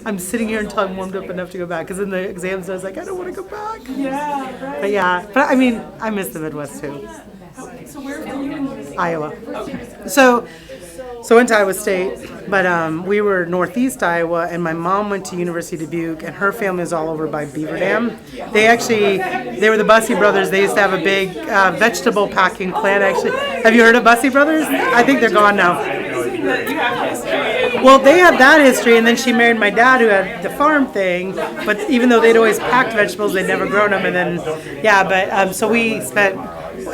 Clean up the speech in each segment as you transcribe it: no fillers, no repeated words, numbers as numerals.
I'm sitting here until I'm warmed up enough to go back. Because in the exams, I was like, I don't want to go back. Yeah, right. But I mean, I miss the Midwest too. So where were you in the Midwest? Iowa. So went to Iowa State, but we were northeast Iowa, and my mom went to University of Dubuque, and her family is all over by Beaver Dam. They were the Bussey brothers. They used to have a big vegetable packing plant, actually. Have you heard of Bussey brothers? I think they're gone now. Well, they had that history, and then she married my dad, who had the farm thing, but even though they'd always packed vegetables, they'd never grown them, and then, so we spent,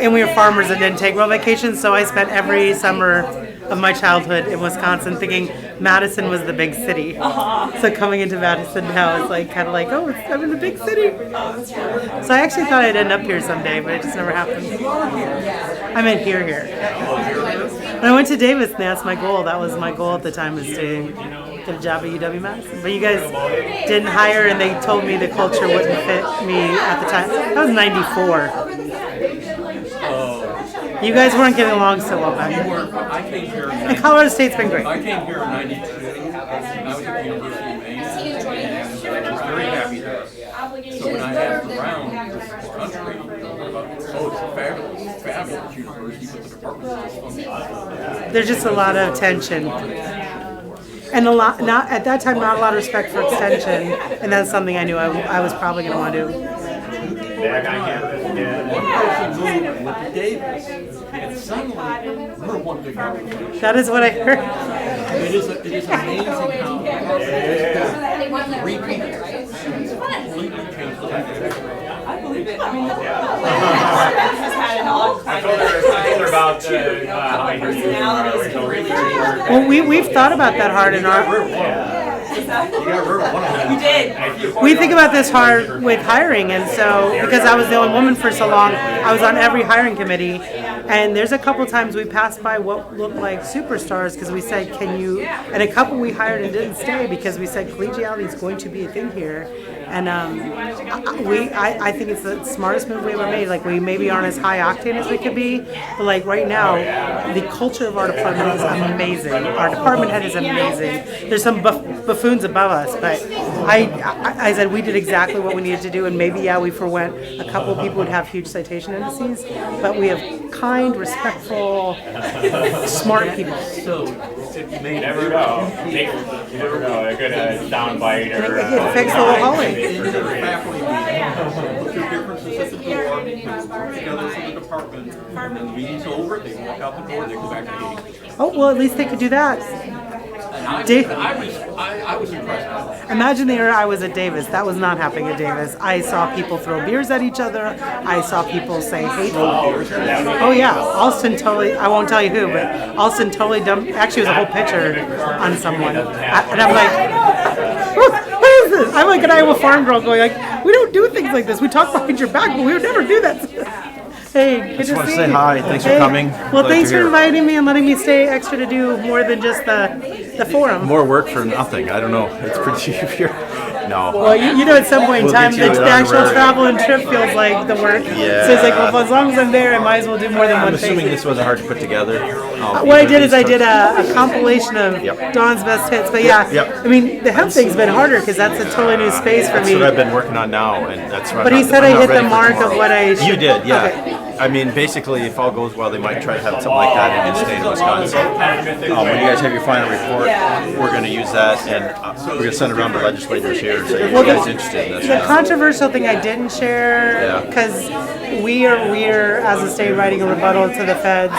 and we were farmers and didn't take real vacations, so I spent every summer of my childhood in Wisconsin thinking Madison was the big city. So coming into Madison now is like kind of like, oh, I'm in the big city. So I actually thought I'd end up here someday, but it just never happened. I meant here. When I went to Davis, and that's my goal. That was my goal at the time, was to get a job at UW-Madison. But you guys didn't hire, and they told me the culture wouldn't fit me at the time. That was 94. You guys weren't getting along so well back then. I came here And Colorado State's been great. I came here in 92. I was at the University of Maine, and I was very happy there. So when I asked around this country, it's a fabulous university, but the department is dysfunctional. There's just a lot of tension. And not at that time, not a lot of respect for extension. And that's something I knew I was probably going to want to do. One person moved with Davis, and suddenly we're one big organization. That is what I heard. It is amazing how three people completely changed the dynamic. I believe it. I mean, this has had an odd I told her about how many personalities. Well, we've thought about that hard in our. You did. We think about this hard with hiring, and so because I was the only woman for so long, I was on every hiring committee, and there's a couple times we passed by what looked like superstars because we said, can you, and a couple we hired and didn't stay because we said collegiality is going to be a thing here, and I think it's the smartest move we ever made. Like, we maybe aren't as high octane as we could be, but like right now, the culture of our department is amazing. Our department head is amazing. There's some buffoons above us, but I said we did exactly what we needed to do, and maybe we forewent a couple of people would have huge citation indices, but we have kind, respectful, smart people. So, You never know. You never know. A good soundbite or. It fixed the whole hallway. in the faculty meeting, put your differences at the door, work together for the department, and the meeting's over, they walk out the door, they go back to meeting. Oh, well, at least they could do that. And I was impressed by that. Imagine the era I was at Davis. That was not happening at Davis. I saw people throw beers at each other. I saw people say hateful. Oh yeah, Alston totally. I won't tell you who, but Alston totally dumped. Actually, it was a whole picture on someone, and I'm like, what is this? I'm like an Iowa farm girl going like, we don't do things like this. We talk behind your back, but we would never do that. Hey, good Just to want to see say you. hi. Thanks for coming. Well, Glad thanks for you're here. inviting me and letting me stay extra to do more than just the forum. More work for nothing. I don't know. It's pretty cheap here. No. Well, you know, at some point in We'll time, get you the an actual honorary. travel and trip feels like the work. Yeah. So it's like, well, as long as I'm there, I might as well do more than I'm one assuming thing. this wasn't hard to put together. What I did is I did a compilation of Yep. Dawn's best hits. But yeah, Yep. I mean, the hemp thing's been harder because that's a totally new space for That's me. what I've been working on now, and that's what But he said I hit the mark of what I should. You did, yeah. Okay. I mean, basically, if all goes well, they might try to have something like that in the state of Wisconsin. When you guys have your final report, we're going to use that, and we're going to send it around to legislators here. So if you guys interested in this, The controversial thing I didn't share, Yeah. because we're as a state writing a rebuttal to the feds.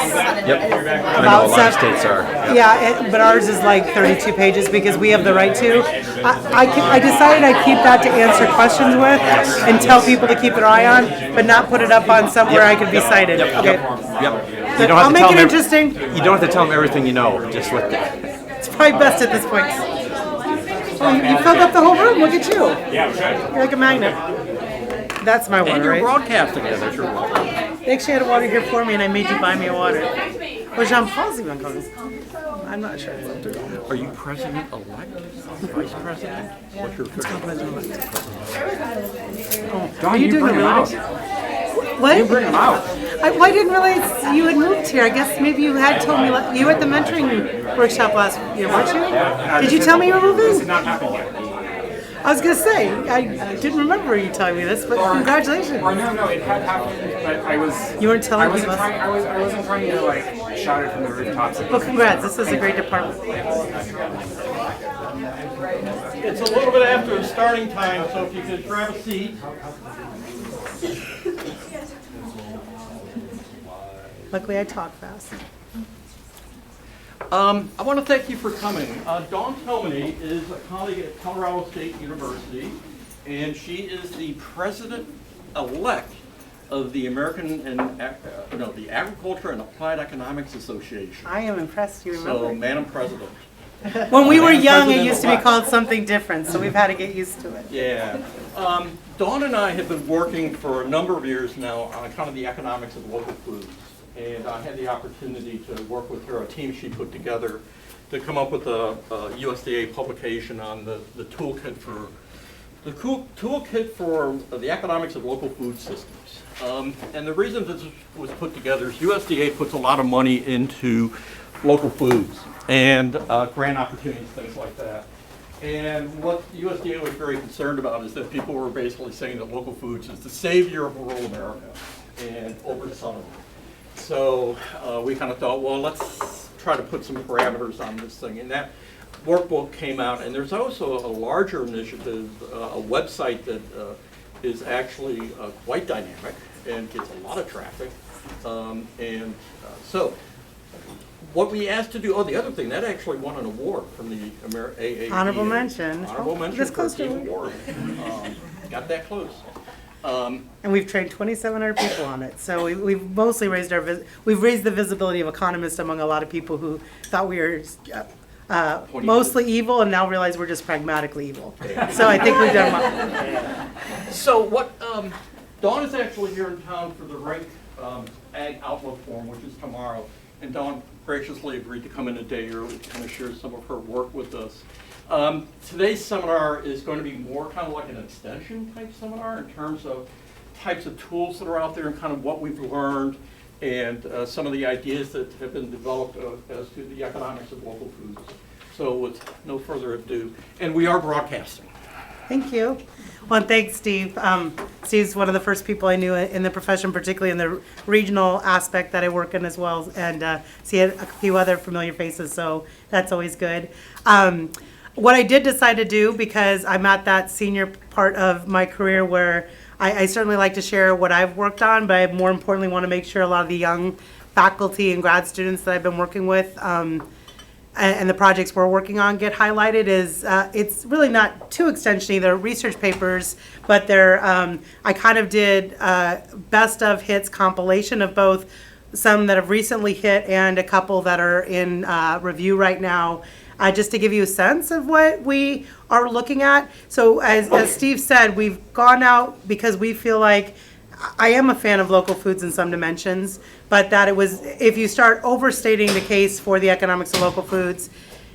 Yep. I know a lot of states are. Yeah, but ours is like 32 pages because we have the right to. I decided I'd keep that to answer questions with and tell people to keep their eye on, but not put it up on somewhere I could be cited. Yep. Okay. Yep. You don't I'll have to make tell it them interesting. You don't have to tell them everything you know. Just what. It's probably best at this point. Oh, you filled up the whole room. Look at you. Yeah, we should. You're like a magnet. That's my water, right? broadcasting it, that's your water. They actually had a water here for me, and I made you buy me a water. Well, Jean Paul's even coming. I'm not sure. Are you president-elect? Vice president? What's your Are you doing a reality? What? Bring them out. I didn't realize you had moved here. I guess maybe you had told me. You were at the mentoring workshop last year, weren't you? Did you tell me you were moving? I was gonna say, I didn't remember you telling me this, but congratulations. Or no, it had happened, but I was. You weren't telling I wasn't people. trying. I wasn't trying to like shout it from the rooftops. Well, congrats. This is a great department. It's a little bit after the starting time, so if you could grab a seat. Luckily, I talk fast. I want to thank you for coming. Dawn Thilmany is a colleague at Colorado State University, and she is the president-elect of the the Agriculture and Applied Economics Association. I am impressed you remember. So, Madam President. When we were Madam young, it President used to be elect. called something different, so we've had to get used to it. Yeah. Dawn and I have been working for a number of years now on kind of the economics of local foods. And I had the opportunity to work with her, a team she put together, to come up with a USDA publication on the toolkit for the economics of local food systems. And the reason this was put together is USDA puts a lot of money into local foods and grant opportunities, things like that. And what the USDA was very concerned about is that people were basically saying that local foods is the savior of rural America and over some of it. So we kind of thought, well, let's try to put some parameters on this thing. And that workbook came out, and there's also a larger initiative, a website that is actually quite dynamic and gets a lot of traffic. So what we asked to do, the other thing, that actually won an award from the AAE. Honorable mention. Honorable mention This for close Team to Award. Got that close. And we've trained 2,700 people on it. So we've mostly raised we've raised the visibility of economists among a lot of people who thought we were mostly evil and now realize we're just pragmatically evil. So I think we've done well. So what, Dawn is actually here in town for the Rank Ag Outlook Forum, which is tomorrow. And Dawn graciously agreed to come in a day early to kind of share some of her work with us. Today's seminar is going to be more kind of like an extension type seminar in terms of types of tools that are out there and kind of what we've learned and some of the ideas that have been developed as to the economics of local foods. So with no further ado, and we are broadcasting. Thank you. Well, and thanks, Steve. Steve's one of the first people I knew in the profession, particularly in the regional aspect that I work in as well, and see a few other familiar faces, so that's always good. What I did decide to do, because I'm at that senior part of my career where I certainly like to share what I've worked on, but I more importantly want to make sure a lot of the young faculty and grad students that I've been working with and the projects we're working on get highlighted is it's really not too extension-y. They're research papers, but they're I kind of did best of hits compilation of both some that have recently hit and a couple that are in review right now. Just to give you a sense of what we are looking at. So as Steve said, we've gone out because we feel like, I am a fan of local foods in some dimensions, but that it was, if you start overstating the case for the economics of local foods,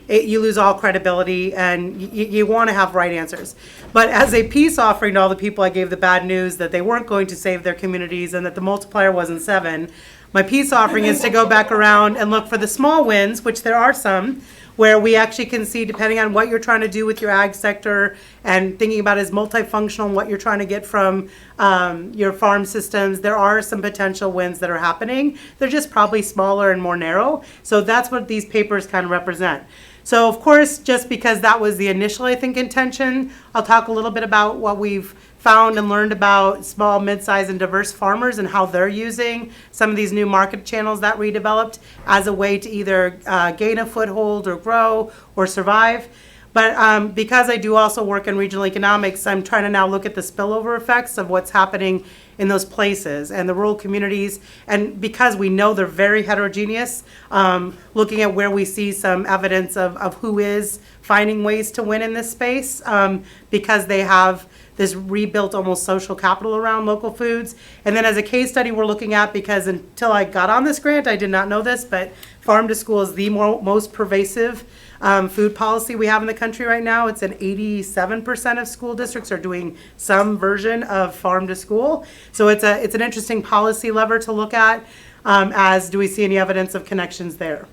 you lose all credibility and you want to have right answers. But as a peace offering to all the people I gave the bad news that they weren't going to save their communities and that the multiplier wasn't 7, my peace offering is to go back around and look for the small wins, which there are some, where we actually can see, depending on what you're trying to do with your ag sector and thinking about it as multifunctional and what you're trying to get from your farm systems, there are some potential wins that are happening. They're just probably smaller and more narrow. So that's what these papers kind of represent. So of course, just because that was the initial, I think, intention, I'll talk a little bit about what we've found and learned about small, mid-sized, and diverse farmers and how they're using some of these new market channels that we developed as a way to either gain a foothold or grow or survive. But because I do also work in regional economics, I'm trying to now look at the spillover effects of what's happening in those places and the rural communities. And because we know they're very heterogeneous, looking at where we see some evidence of who is finding ways to win in this space because they have this rebuilt almost social capital around local foods. And then as a case study we're looking at, because until I got on this grant, I did not know this, but farm to school is the most pervasive food policy we have in the country right now. It's an 87% of school districts are doing some version of farm to school. So it's an interesting policy lever to look at as do we see any evidence of connections there.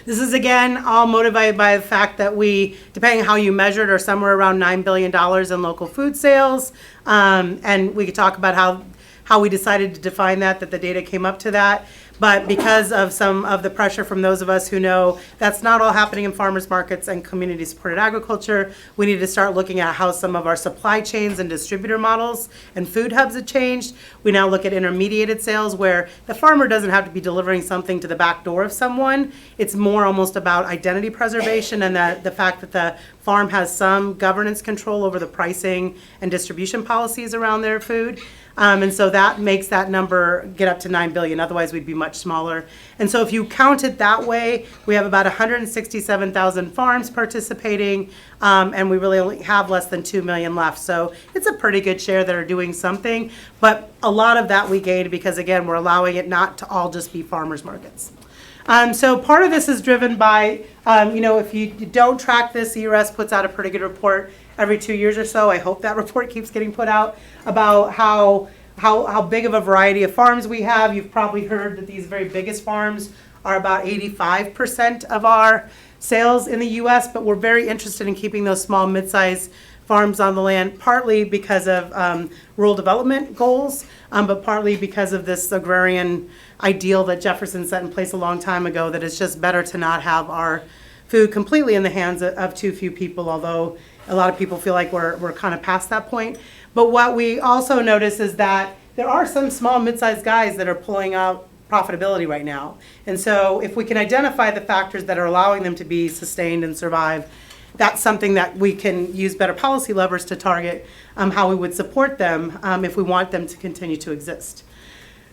This is again all motivated by the fact that we, depending on how you measured, are somewhere around $9 billion in local food sales. And we could talk about how we decided to define that the data came up to that. But because of some of the pressure from those of us who know that's not all happening in farmers markets and community supported agriculture, we need to start looking at how some of our supply chains and distributor models and food hubs have changed. We now look at intermediated sales where the farmer doesn't have to be delivering something to the back door of someone. It's more almost about identity preservation and the fact that the farm has some governance control over the pricing and distribution policies around their food. And so that makes that number get up to 9 billion. Otherwise, we'd be much smaller. And so if you count it that way, we have about 167,000 farms participating, and we really only have less than 2 million left. So it's a pretty good share that are doing something. But a lot of that we gained because, again, we're allowing it not to all just be farmers markets. So part of this is driven by, if you don't track this, ERS puts out a pretty good report every 2 years or so. I hope that report keeps getting put out about how big of a variety of farms we have. You've probably heard that these very biggest farms are about 85% of our sales in the U.S., but we're very interested in keeping those small, mid-sized farms on the land, partly because of rural development goals, but partly because of this agrarian ideal that Jefferson set in place a long time ago, that it's just better to not have our food completely in the hands of too few people, although a lot of people feel like we're kind of past that point. But what we also notice is that there are some small, mid-sized guys that are pulling out profitability right now. And so if we can identify the factors that are allowing them to be sustained and survive, that's something that we can use better policy levers to target how we would support them if we want them to continue to exist.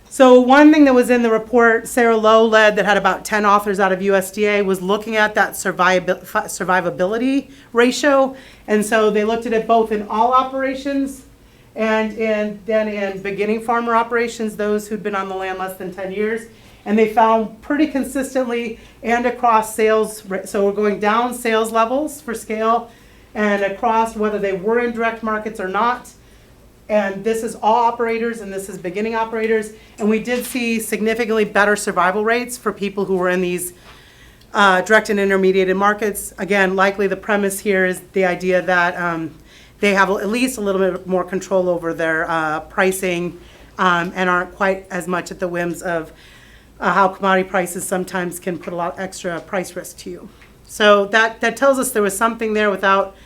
So one thing that was in the report Sarah Lowe led that had about 10 authors out of USDA was looking at that survivability ratio. And so they looked at it both in all operations and then in beginning farmer operations, those who'd been on the land less than 10 years. And they found pretty consistently and across sales, so we're going down sales levels for scale and across whether they were in direct markets or not. And this is all operators and this is beginning operators. And we did see significantly better survival rates for people who were in these direct and intermediated markets. Again, likely the premise here is the idea that they have at least a little bit more control over their pricing and aren't quite as much at the whims of how commodity prices sometimes can put a lot of extra price risk to you. So that tells us there was something there without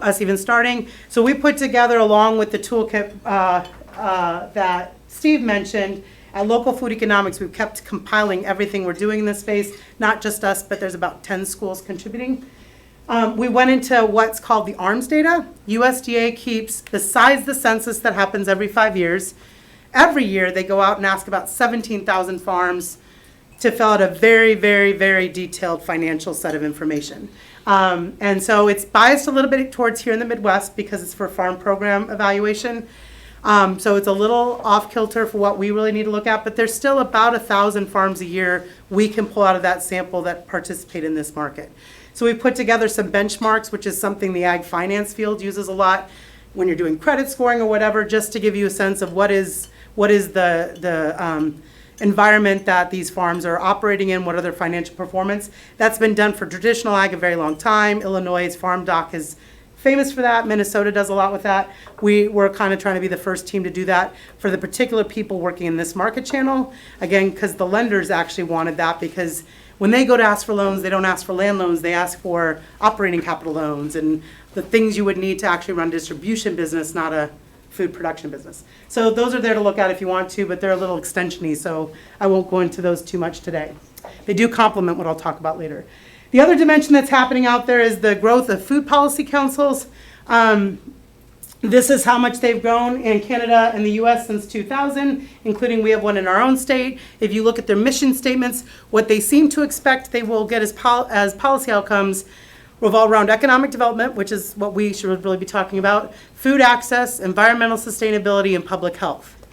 us even starting. So we put together, along with the toolkit that Steve mentioned, at Local Food Economics, we've kept compiling everything we're doing in this space, not just us, but there's about 10 schools contributing. We went into what's called the ARMS data. USDA keeps, besides the census that happens every 5 years, every year they go out and ask about 17,000 farms to fill out a very, very, very detailed financial set of information. And so it's biased a little bit towards here in the Midwest because it's for farm program evaluation. So it's a little off kilter for what we really need to look at, but there's still about 1,000 farms a year we can pull out of that sample that participate in this market. So we put together some benchmarks, which is something the ag finance field uses a lot when you're doing credit scoring or whatever, just to give you a sense of what is the environment that these farms are operating in, what are their financial performance. That's been done for traditional ag a very long time. Illinois' Farm Doc is famous for that. Minnesota does a lot with that. We were kind of trying to be the first team to do that for the particular people working in this market channel. Again, because the lenders actually wanted that, because when they go to ask for loans, they don't ask for land loans, they ask for operating capital loans and the things you would need to actually run distribution business, not a food production business. So those are there to look at if you want to, but they're a little extension-y, so I won't go into those too much today. They do complement what I'll talk about later. The other dimension that's happening out there is the growth of food policy councils. This is how much they've grown in Canada and the US since 2000, including we have one in our own state. If you look at their mission statements, what they seem to expect they will get as policy outcomes revolve around economic development, which is what we should really be talking about, food access, environmental sustainability, and public health.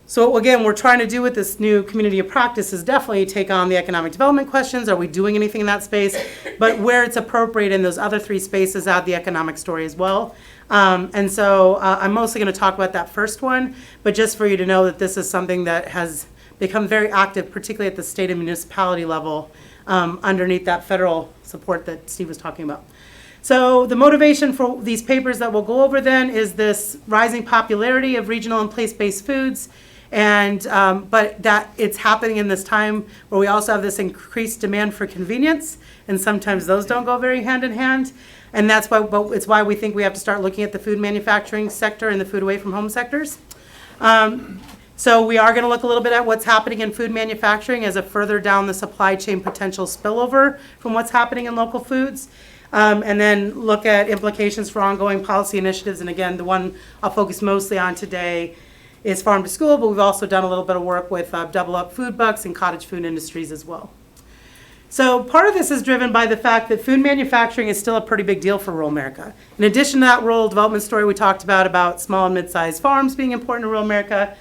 So again, we're trying to do with this new community of practice is definitely take on the economic development questions. Are we doing anything in that space? But where it's appropriate in those other three spaces, add the economic story as well. And so I'm mostly going to talk about that first one, but just for you to know that this is something that has become very active, particularly at the state and municipality level, underneath that federal support that Steve was talking about. So the motivation for these papers that we'll go over then is this rising popularity of regional and place-based foods, and but that it's happening in this time where we also have this increased demand for convenience, and sometimes those don't go very hand in hand. And that's why, but it's why we think we have to start looking at the food manufacturing sector and the food away from home sectors. So we are going to look a little bit at what's happening in food manufacturing as a further down the supply chain potential spillover from what's happening in local foods. And then look at implications for ongoing policy initiatives. And again, the one I'll focus mostly on today is farm to school, but we've also done a little bit of work with Double Up Food Bucks and cottage food industries as well. So part of this is driven by the fact that food manufacturing is still a pretty big deal for rural America. In addition to that rural development story we talked about small and mid-sized farms being important to rural America,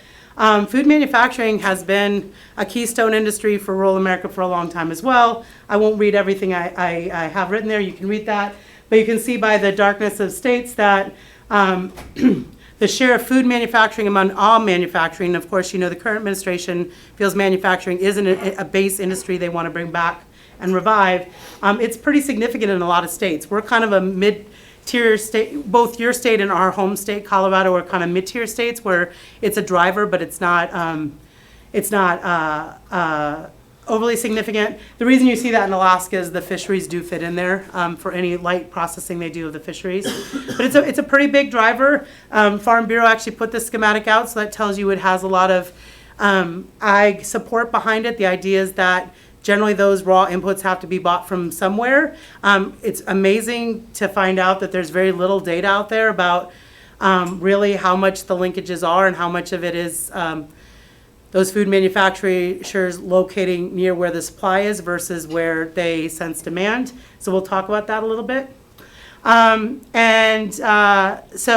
food manufacturing has been a keystone industry for rural America for a long time as well. I won't read everything I have written there. You can read that. But you can see by the darkness of states that the share of food manufacturing among all manufacturing, of course, you know, the current administration feels manufacturing isn't a base industry they want to bring back and revive. It's pretty significant in a lot of states. We're kind of a mid-tier state, both your state and our home state, Colorado, are kind of mid-tier states where it's a driver, but it's not overly significant. The reason you see that in Alaska is the fisheries do fit in there for any light processing they do of the fisheries. But it's a pretty big driver. Farm Bureau actually put this schematic out, so that tells you it has a lot of ag support behind it. The idea is that generally those raw inputs have to be bought from somewhere. It's amazing to find out that there's very little data out there about really how much the linkages are and how much of it is those food manufacturers locating near where the supply is versus where they sense demand. So we'll talk about that a little bit. So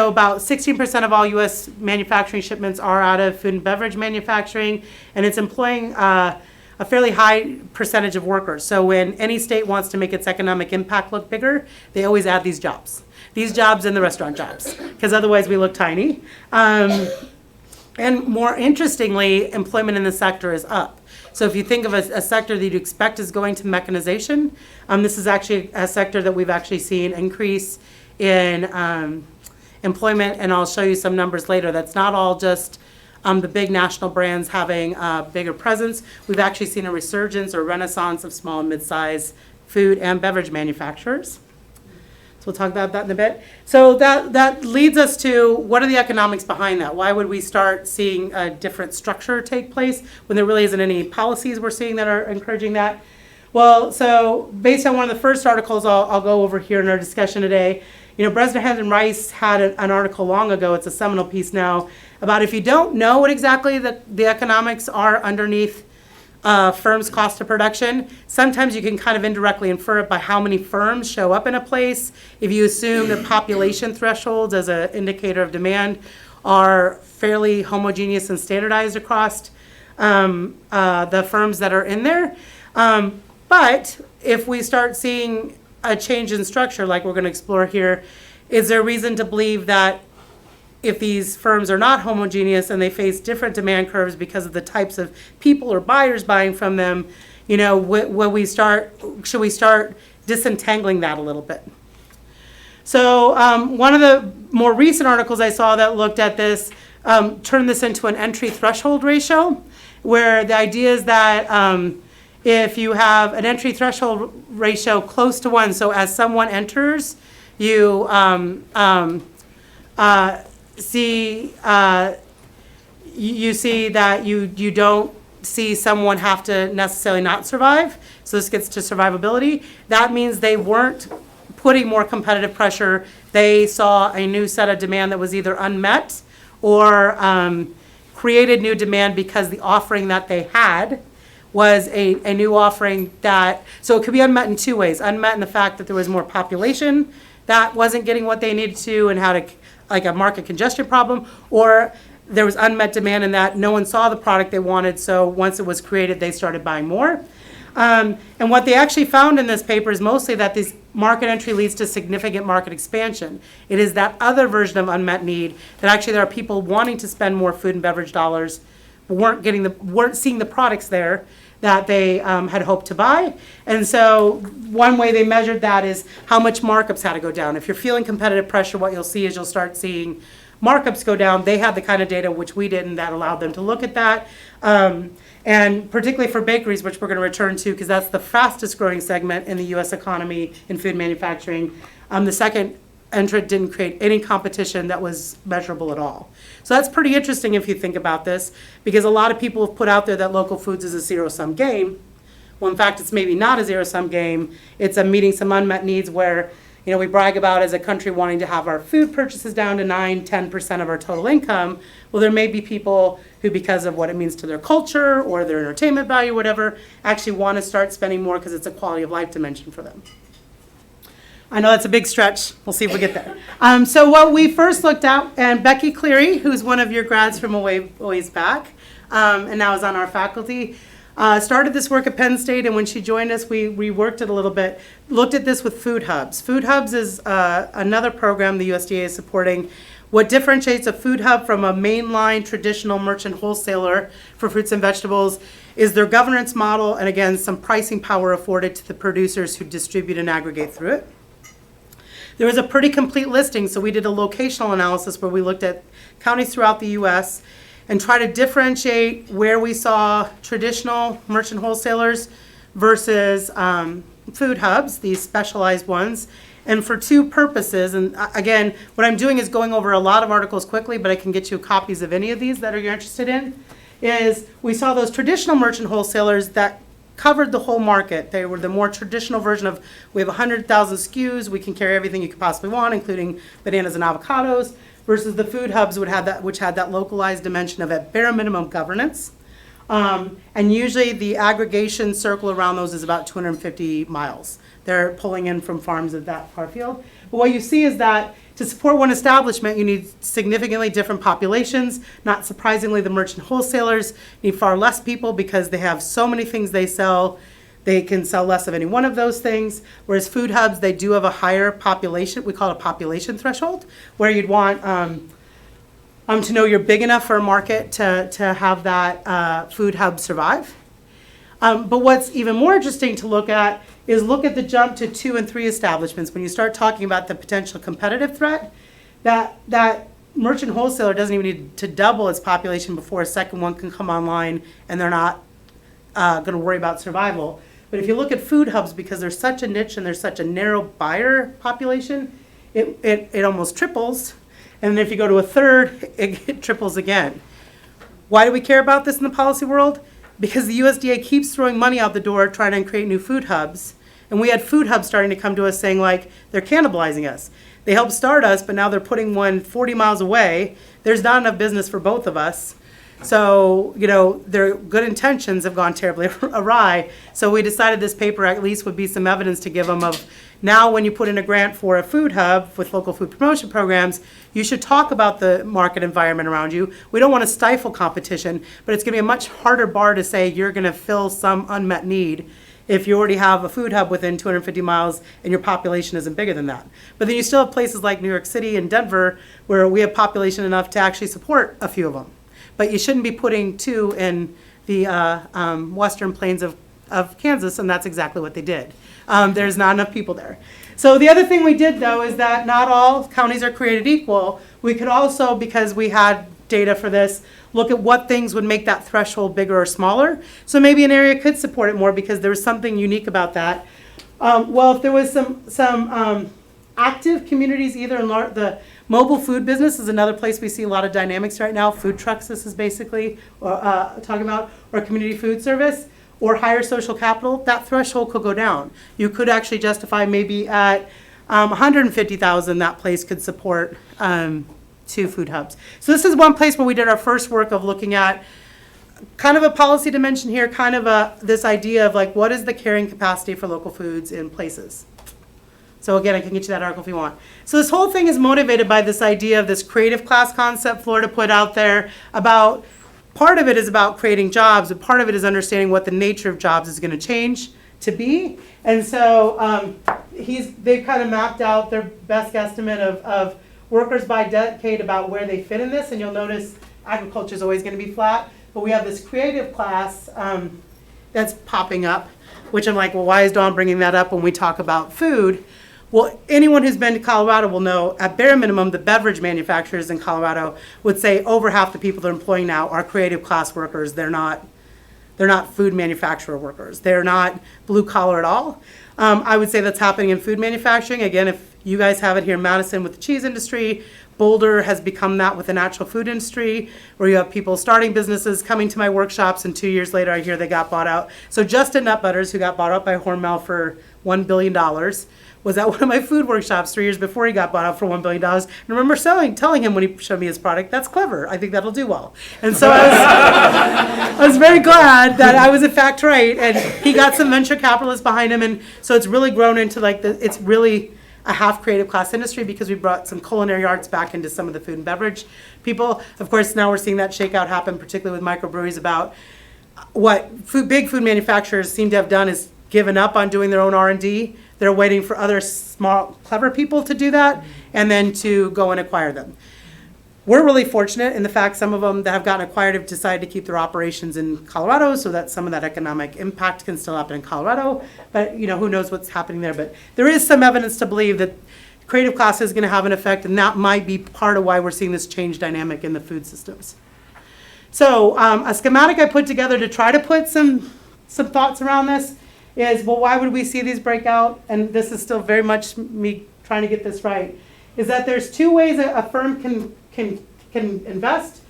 about 16% of all U.S. manufacturing shipments are out of food and beverage manufacturing, and it's employing a fairly high percentage of workers. So when any state wants to make its economic impact look bigger, they always add these jobs and the restaurant jobs, because otherwise we look tiny. And more interestingly, employment in the sector is up. So if you think of a sector that you'd expect is going to mechanization, this is actually a sector that we've actually seen increase in employment, and I'll show you some numbers later. That's not all just the big national brands having a bigger presence. We've actually seen a resurgence or renaissance of small and mid-sized food and beverage manufacturers. So we'll talk about that in a bit. So that leads us to, what are the economics behind that? Why would we start seeing a different structure take place when there really isn't any policies we're seeing that are encouraging that? Well, so based on one of the first articles I'll go over here in our discussion today, you know, Bresnahan and Reiss had an article long ago, it's a seminal piece now, about if you don't know what exactly the economics are underneath firms' cost of production, sometimes you can kind of indirectly infer it by how many firms show up in a place. If you assume that population thresholds as an indicator of demand are fairly homogeneous and standardized across the firms that are in there. But if we start seeing a change in structure like we're going to explore here, is there reason to believe that if these firms are not homogeneous and they face different demand curves because of the types of people or buyers buying from them, you know, should we start disentangling that a little bit? So one of the more recent articles I saw that looked at this turned this into an entry threshold ratio, where the idea is that if you have an entry threshold ratio close to 1, so as someone enters, you see that you don't see someone have to necessarily not survive. So this gets to survivability. That means they weren't putting more competitive pressure. They saw a new set of demand that was either unmet or created new demand because the offering that they had was a new offering that, so it could be unmet in two ways. Unmet in the fact that there was more population that wasn't getting what they needed to and had a market congestion problem, or there was unmet demand in that no one saw the product they wanted, so once it was created, they started buying more. And what they actually found in this paper is mostly that this market entry leads to significant market expansion. It is that other version of unmet need that actually there are people wanting to spend more food and beverage dollars, but weren't seeing the products there. that they had hoped to buy. And so one way they measured that is how much markups had to go down. If you're feeling competitive pressure, what you'll see is you'll start seeing markups go down. They had the kind of data which we didn't that allowed them to look at that. And particularly for bakeries, which we're going to return to because that's the fastest growing segment in the U.S. economy in food manufacturing. The second entrant didn't create any competition that was measurable at all. So that's pretty interesting if you think about this, because a lot of people have put out there that local foods is a zero-sum game. Well, in fact, it's maybe not a zero-sum game. It's a meeting some unmet needs where, you know, we brag about as a country wanting to have our food purchases down to 9-10% of our total income. Well, there may be people who, because of what it means to their culture or their entertainment value, whatever, actually want to start spending more because it's a quality of life dimension for them. I know that's a big stretch. We'll see if we get there. So what we first looked at, and Becky Cleary, who's one of your grads from a ways back, and now is on our faculty, started this work at Penn State, and when she joined us, we reworked it a little bit, looked at this with Food Hubs. Food Hubs is another program the USDA is supporting. What differentiates a food hub from a mainline traditional merchant wholesaler for fruits and vegetables is their governance model, and again, some pricing power afforded to the producers who distribute and aggregate through it. There was a pretty complete listing, so we did a locational analysis where we looked at counties throughout the U.S. and try to differentiate where we saw traditional merchant wholesalers versus food hubs, these specialized ones, and for two purposes. And again, what I'm doing is going over a lot of articles quickly, but I can get you copies of any of these that you're interested in, is we saw those traditional merchant wholesalers that covered the whole market. They were the more traditional version of, we have 100,000 SKUs, we can carry everything you could possibly want, including bananas and avocados, versus the food hubs which had that localized dimension of at bare minimum governance. And usually the aggregation circle around those is about 250 miles. They're pulling in from farms of that far field. But what you see is that to support one establishment, you need significantly different populations. Not surprisingly, the merchant wholesalers need far less people because they have so many things they sell. They can sell less of any one of those things. Whereas food hubs, they do have a higher population. We call it a population threshold, where you'd want to know you're big enough for a market to have that food hub survive. But what's even more interesting to look at is look at the jump to 2 and 3 establishments. When you start talking about the potential competitive threat, that merchant wholesaler doesn't even need to double its population before a second one can come online, and they're not going to worry about survival. But if you look at food hubs, because there's such a niche and there's such a narrow buyer population, it almost triples. And then if you go to a third, it triples again. Why do we care about this in the policy world? Because the USDA keeps throwing money out the door trying to create new food hubs. And we had food hubs starting to come to us saying, like, they're cannibalizing us. They helped start us, but now they're putting one 40 miles away. There's not enough business for both of us. So, you know, their good intentions have gone terribly awry. So we decided this paper at least would be some evidence to give them of, now when you put in a grant for a food hub with local food promotion programs, you should talk about the market environment around you. We don't want to stifle competition, but it's going to be a much harder bar to say you're going to fill some unmet need if you already have a food hub within 250 miles and your population isn't bigger than that. But then you still have places like New York City and Denver where we have population enough to actually support a few of them. But you shouldn't be putting 2 in the western plains of Kansas, and that's exactly what they did. There's not enough people there. So the other thing we did, though, is that not all counties are created equal. We could also, because we had data for this, look at what things would make that threshold bigger or smaller. So maybe an area could support it more because there was something unique about that. Well, if there was some active communities, either in the mobile food business is another place we see a lot of dynamics right now. Food trucks, this is basically talking about, or community food service, or higher social capital, that threshold could go down. You could actually justify maybe at 150,000 that place could support 2 food hubs. So this is one place where we did our first work of looking at kind of a policy dimension here, kind of this idea of like, what is the carrying capacity for local foods in places? So again, I can get you that article if you want. So this whole thing is motivated by this idea of this creative class concept Florida put out there about, part of it is about creating jobs, but part of it is understanding what the nature of jobs is going to change to be. And so they've kind of mapped out their best estimate of workers by decade about where they fit in this. And you'll notice agriculture is always going to be flat, but we have this creative class that's popping up, which I'm like, well, why is Dawn bringing that up when we talk about food? Well, anyone who's been to Colorado will know, at bare minimum, the beverage manufacturers in Colorado would say over half the people they're employing now are creative class workers. They're not food manufacturer workers. They're not blue collar at all. I would say that's happening in food manufacturing. Again, if you guys have it here in Madison with the cheese industry, Boulder has become that with the natural food industry, where you have people starting businesses, coming to my workshops, and 2 years later I hear they got bought out. So Justin Nutbutters, who got bought out by Hormel for $1 billion, was at one of my food workshops 3 years before he got bought out for $1 billion. And I remember telling him when he showed me his product, that's clever, I think that'll do well. And so I was very glad that I was in fact right, and he got some venture capitalists behind him, and so it's really grown into like, it's really a half creative class industry because we brought some culinary arts back into some of the food and beverage people. Of course, now we're seeing that shakeout happen, particularly with microbreweries, about what big food manufacturers seem to have done is given up on doing their own R&D. They're waiting for other small, clever people to do that and then to go and acquire them. We're really fortunate in the fact some of them that have gotten acquired have decided to keep their operations in Colorado so that some of that economic impact can still happen in Colorado. But who knows what's happening there. But there is some evidence to believe that creative class is going to have an effect, and that might be part of why we're seeing this change dynamic in the food systems. So a schematic I put together to try to put some thoughts around this is, well, why would we see these break out? And this is still very much me trying to get this right, is that there's two ways a firm can invest.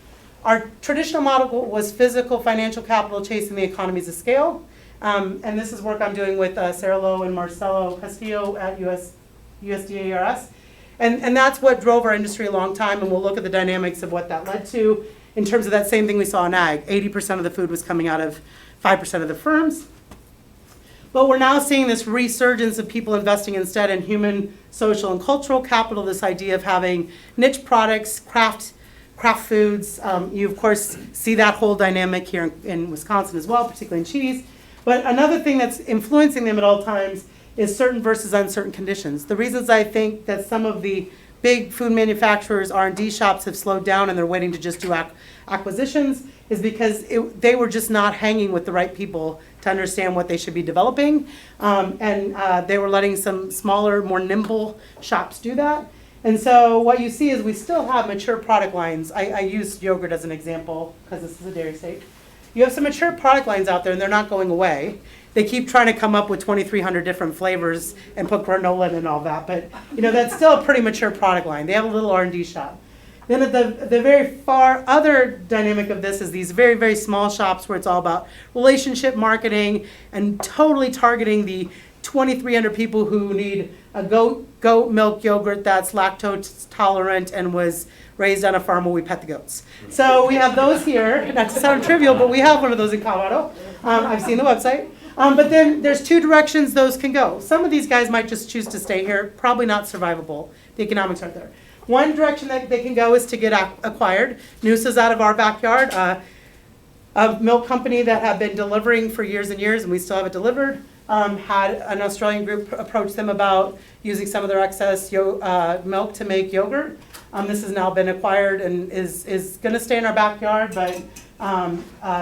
Our traditional model was physical financial capital chasing the economies of scale. And this is work I'm doing with Sarah Lowe and Marcelo Castillo at USDA-RS. And that's what drove our industry a long time, and we'll look at the dynamics of what that led to in terms of that same thing we saw in ag. 80% of the food was coming out of 5% of the firms. But we're now seeing this resurgence of people investing instead in human, social, and cultural capital, this idea of having niche products, craft foods. You, of course, see that whole dynamic here in Wisconsin as well, particularly in cheese. But another thing that's influencing them at all times is certain versus uncertain conditions. The reasons I think that some of the big food manufacturers, R&D shops have slowed down and they're waiting to just do acquisitions is because they were just not hanging with the right people to understand what they should be developing. And they were letting some smaller, more nimble shops do that. And so what you see is we still have mature product lines. I use yogurt as an example because this is a dairy state. You have some mature product lines out there and they're not going away. They keep trying to come up with 2,300 different flavors and put granola in and all that. But that's still a pretty mature product line. They have a little R&D shop. Then at the very far other dynamic of this is these very, very small shops where it's all about relationship marketing and totally targeting the 2,300 people who need a goat milk yogurt that's lactose tolerant and was raised on a farm where we pet the goats. So we have those here. Not to sound trivial, but we have one of those in Colorado. I've seen the website. But then there's two directions those can go. Some of these guys might just choose to stay here. Probably not survivable. The economics aren't there. One direction that they can go is to get acquired. Noosa's out of our backyard. A milk company that had been delivering for years and years, and we still have it delivered, had an Australian group approach them about using some of their excess milk to make yogurt. This has now been acquired and is going to stay in our backyard, but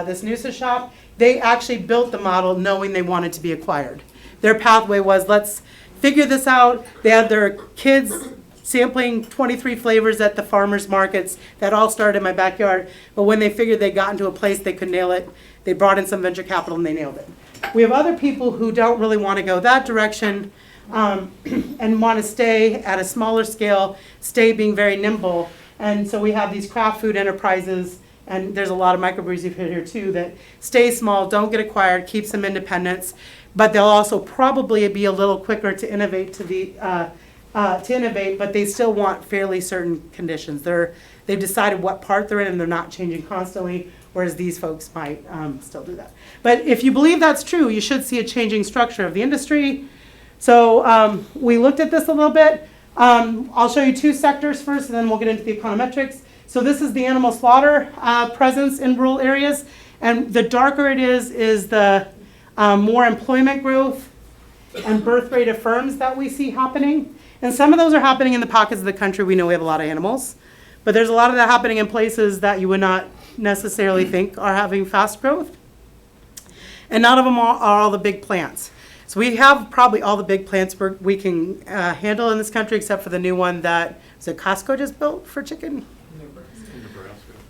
this Noosa shop, they actually built the model knowing they wanted to be acquired. Their pathway was, let's figure this out. They had their kids sampling 23 flavors at the farmers markets that all started in my backyard. But when they figured they got into a place they could nail it, they brought in some venture capital and they nailed it. We have other people who don't really want to go that direction and want to stay at a smaller scale, stay being very nimble. And so we have these craft food enterprises, and there's a lot of microbreweries you've hit here too, that stay small, don't get acquired, keep some independence, but they'll also probably be a little quicker to innovate but they still want fairly certain conditions. They've decided what part they're in and they're not changing constantly, whereas these folks might still do that. But if you believe that's true, you should see a changing structure of the industry. So we looked at this a little bit. I'll show you two sectors first, and then we'll get into the econometrics. So this is the animal slaughter presence in rural areas. And the darker it is the more employment growth and birth rate of firms that we see happening. And some of those are happening in the pockets of the country we know we have a lot of animals. But there's a lot of that happening in places that you would not necessarily think are having fast growth. And none of them are all the big plants. So we have probably all the big plants we can handle in this country, except for the new one that Costco just built for chicken.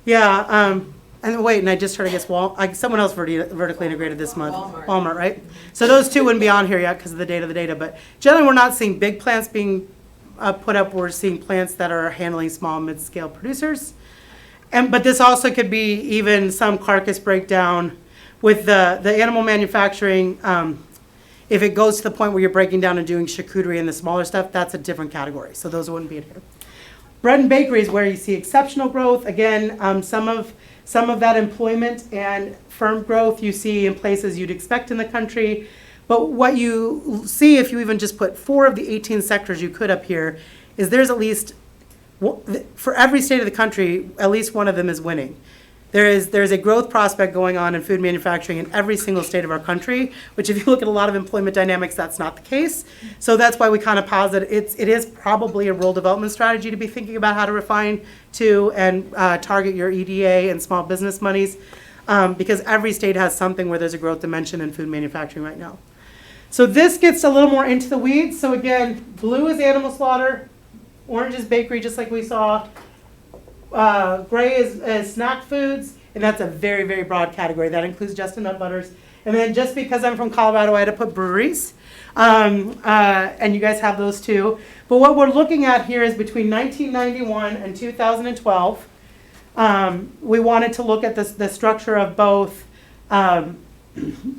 Yeah. And wait, and I just heard, I guess, someone else vertically integrated this month. Walmart, right? So those two wouldn't be on here yet because of the data. But generally, we're not seeing big plants being put up. We're seeing plants that are handling small, mid-scale producers. But this also could be even some carcass breakdown with the animal manufacturing. If it goes to the point where you're breaking down and doing charcuterie and the smaller stuff, that's a different category. So those wouldn't be in here. Bread and bakery is where you see exceptional growth. Again, some of that employment and firm growth you see in places you'd expect in the country. But what you see if you even just put 4 of the 18 sectors you could up here is there's at least, for every state of the country, at least one of them is winning. There's a growth prospect going on in food manufacturing in every single state of our country, which if you look at a lot of employment dynamics, that's not the case. So that's why we kind of posit it is probably a rural development strategy to be thinking about how to refine to and target your EDA and small business monies, because every state has something where there's a growth dimension in food manufacturing right now. So this gets a little more into the weeds. So again, blue is animal slaughter, orange is bakery, just like we saw. Gray is snack foods, and that's a very, very broad category. That includes just nut butters. And then just because I'm from Colorado, I had to put breweries. And you guys have those too. But what we're looking at here is between 1991 and 2012, we wanted to look at the structure of both the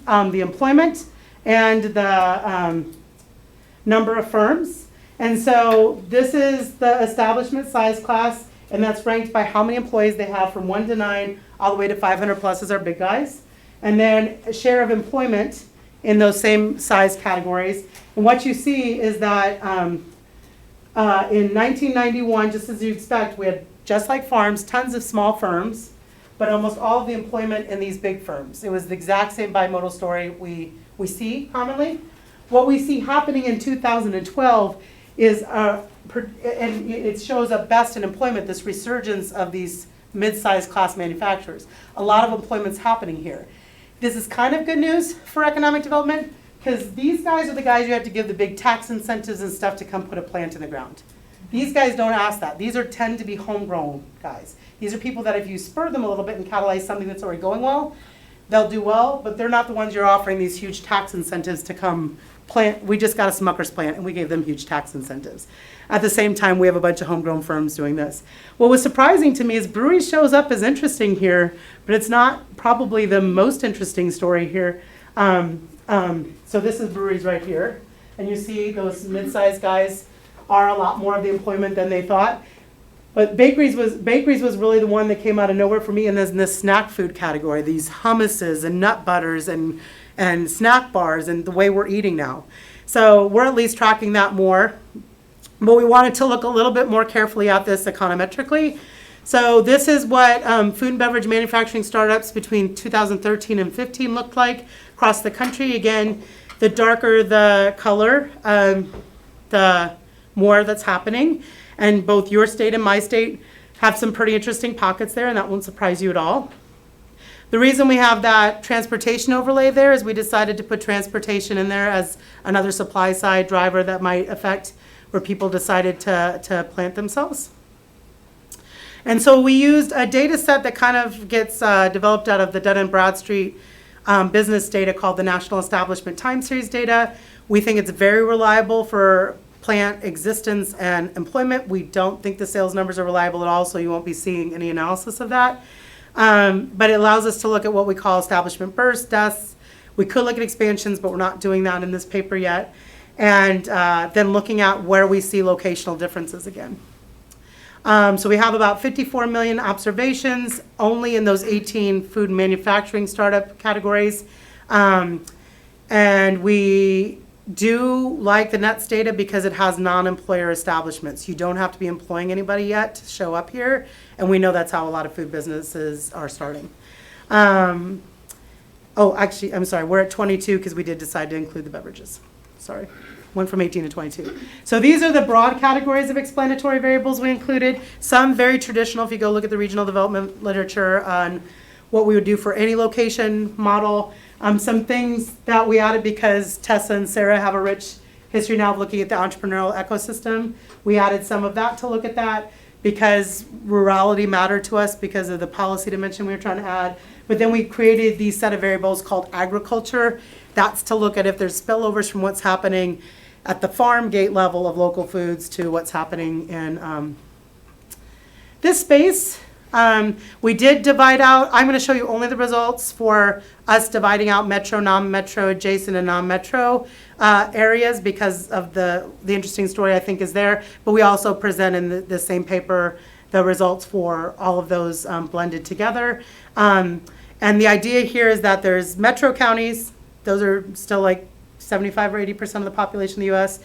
employment and the number of firms. And so this is the establishment size class. And that's ranked by how many employees they have from 1 to 9, all the way to 500 plus is our big guys. And then a share of employment in those same size categories. And what you see is that in 1991, just as you expect, we had, just like farms, tons of small firms, but almost all of the employment in these big firms. It was the exact same bimodal story we see commonly. What we see happening in 2012 is and it shows up best in employment, this resurgence of these mid-sized class manufacturers. A lot of employment's happening here. This is kind of good news for economic development, because these guys are the guys you have to give the big tax incentives and stuff to come put a plant in the ground. These guys don't ask that. These tend to be homegrown guys. These are people that if you spur them a little bit and catalyze something that's already going well, they'll do well, but they're not the ones you're offering these huge tax incentives to come plant. We just got a Smucker's plant and we gave them huge tax incentives. At the same time, we have a bunch of homegrown firms doing this. What was surprising to me is brewery shows up as interesting here, but it's not probably the most interesting story here. So this is breweries right here. And you see those mid-sized guys are a lot more of the employment than they thought. But bakeries was really the one that came out of nowhere for me in this snack food category, these hummuses and nut butters and snack bars and the way we're eating now. So we're at least tracking that more. But we wanted to look a little bit more carefully at this econometrically. So this is what food and beverage manufacturing startups between 2013 and 15 looked like across the country. Again, the darker the color, the more that's happening. And both your state and my state have some pretty interesting pockets there, and that won't surprise you at all. The reason we have that transportation overlay there is we decided to put transportation in there as another supply side driver that might affect where people decided to plant themselves. And so we used a data set that kind of gets developed out of the Dun & Bradstreet business data called the National Establishment Time Series data. We think it's very reliable for plant existence and employment. We don't think the sales numbers are reliable at all, so you won't be seeing any analysis of that. But it allows us to look at what we call establishment bursts, deaths. We could look at expansions, but we're not doing that in this paper yet. And then looking at where we see locational differences again. So we have about 54 million observations only in those 18 food and manufacturing startup categories. And we do like the NETS data because it has non-employer establishments. You don't have to be employing anybody yet to show up here, and we know that's how a lot of food businesses are starting. Oh, actually, I'm sorry, we're at 22 because we did decide to include the beverages. Sorry, went from 18 to 22. So these are the broad categories of explanatory variables we included. Some very traditional, if you go look at the regional development literature on what we would do for any location model. Some things that we added because Tessa and Sarah have a rich history now of looking at the entrepreneurial ecosystem. We added some of that to look at that because rurality mattered to us because of the policy dimension we were trying to add. But then we created these set of variables called agriculture. That's to look at if there's spillovers from what's happening at the farm gate level of local foods to what's happening in this space. We did divide out, I'm going to show you only the results for us dividing out metro, non-metro, adjacent, and non-metro areas because of the interesting story I think is there. But we also present in the same paper the results for all of those blended together. And the idea here is that there's metro counties. Those are still like 75 or 80% of the population in the U.S.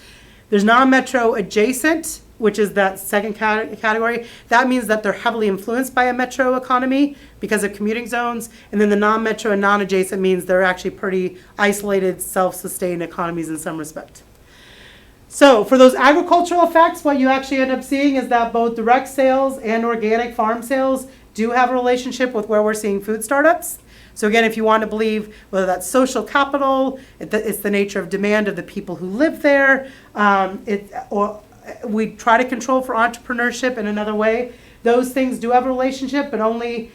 There's non-metro adjacent, which is that second category. That means that they're heavily influenced by a metro economy because of commuting zones. And then the non-metro and non-adjacent means they're actually pretty isolated, self-sustained economies in some respect. So for those agricultural effects, what you actually end up seeing is that both direct sales and organic farm sales do have a relationship with where we're seeing food startups. So again, if you want to believe whether that's social capital, it's the nature of demand of the people who live there, or we try to control for entrepreneurship in another way. Those things do have a relationship, but only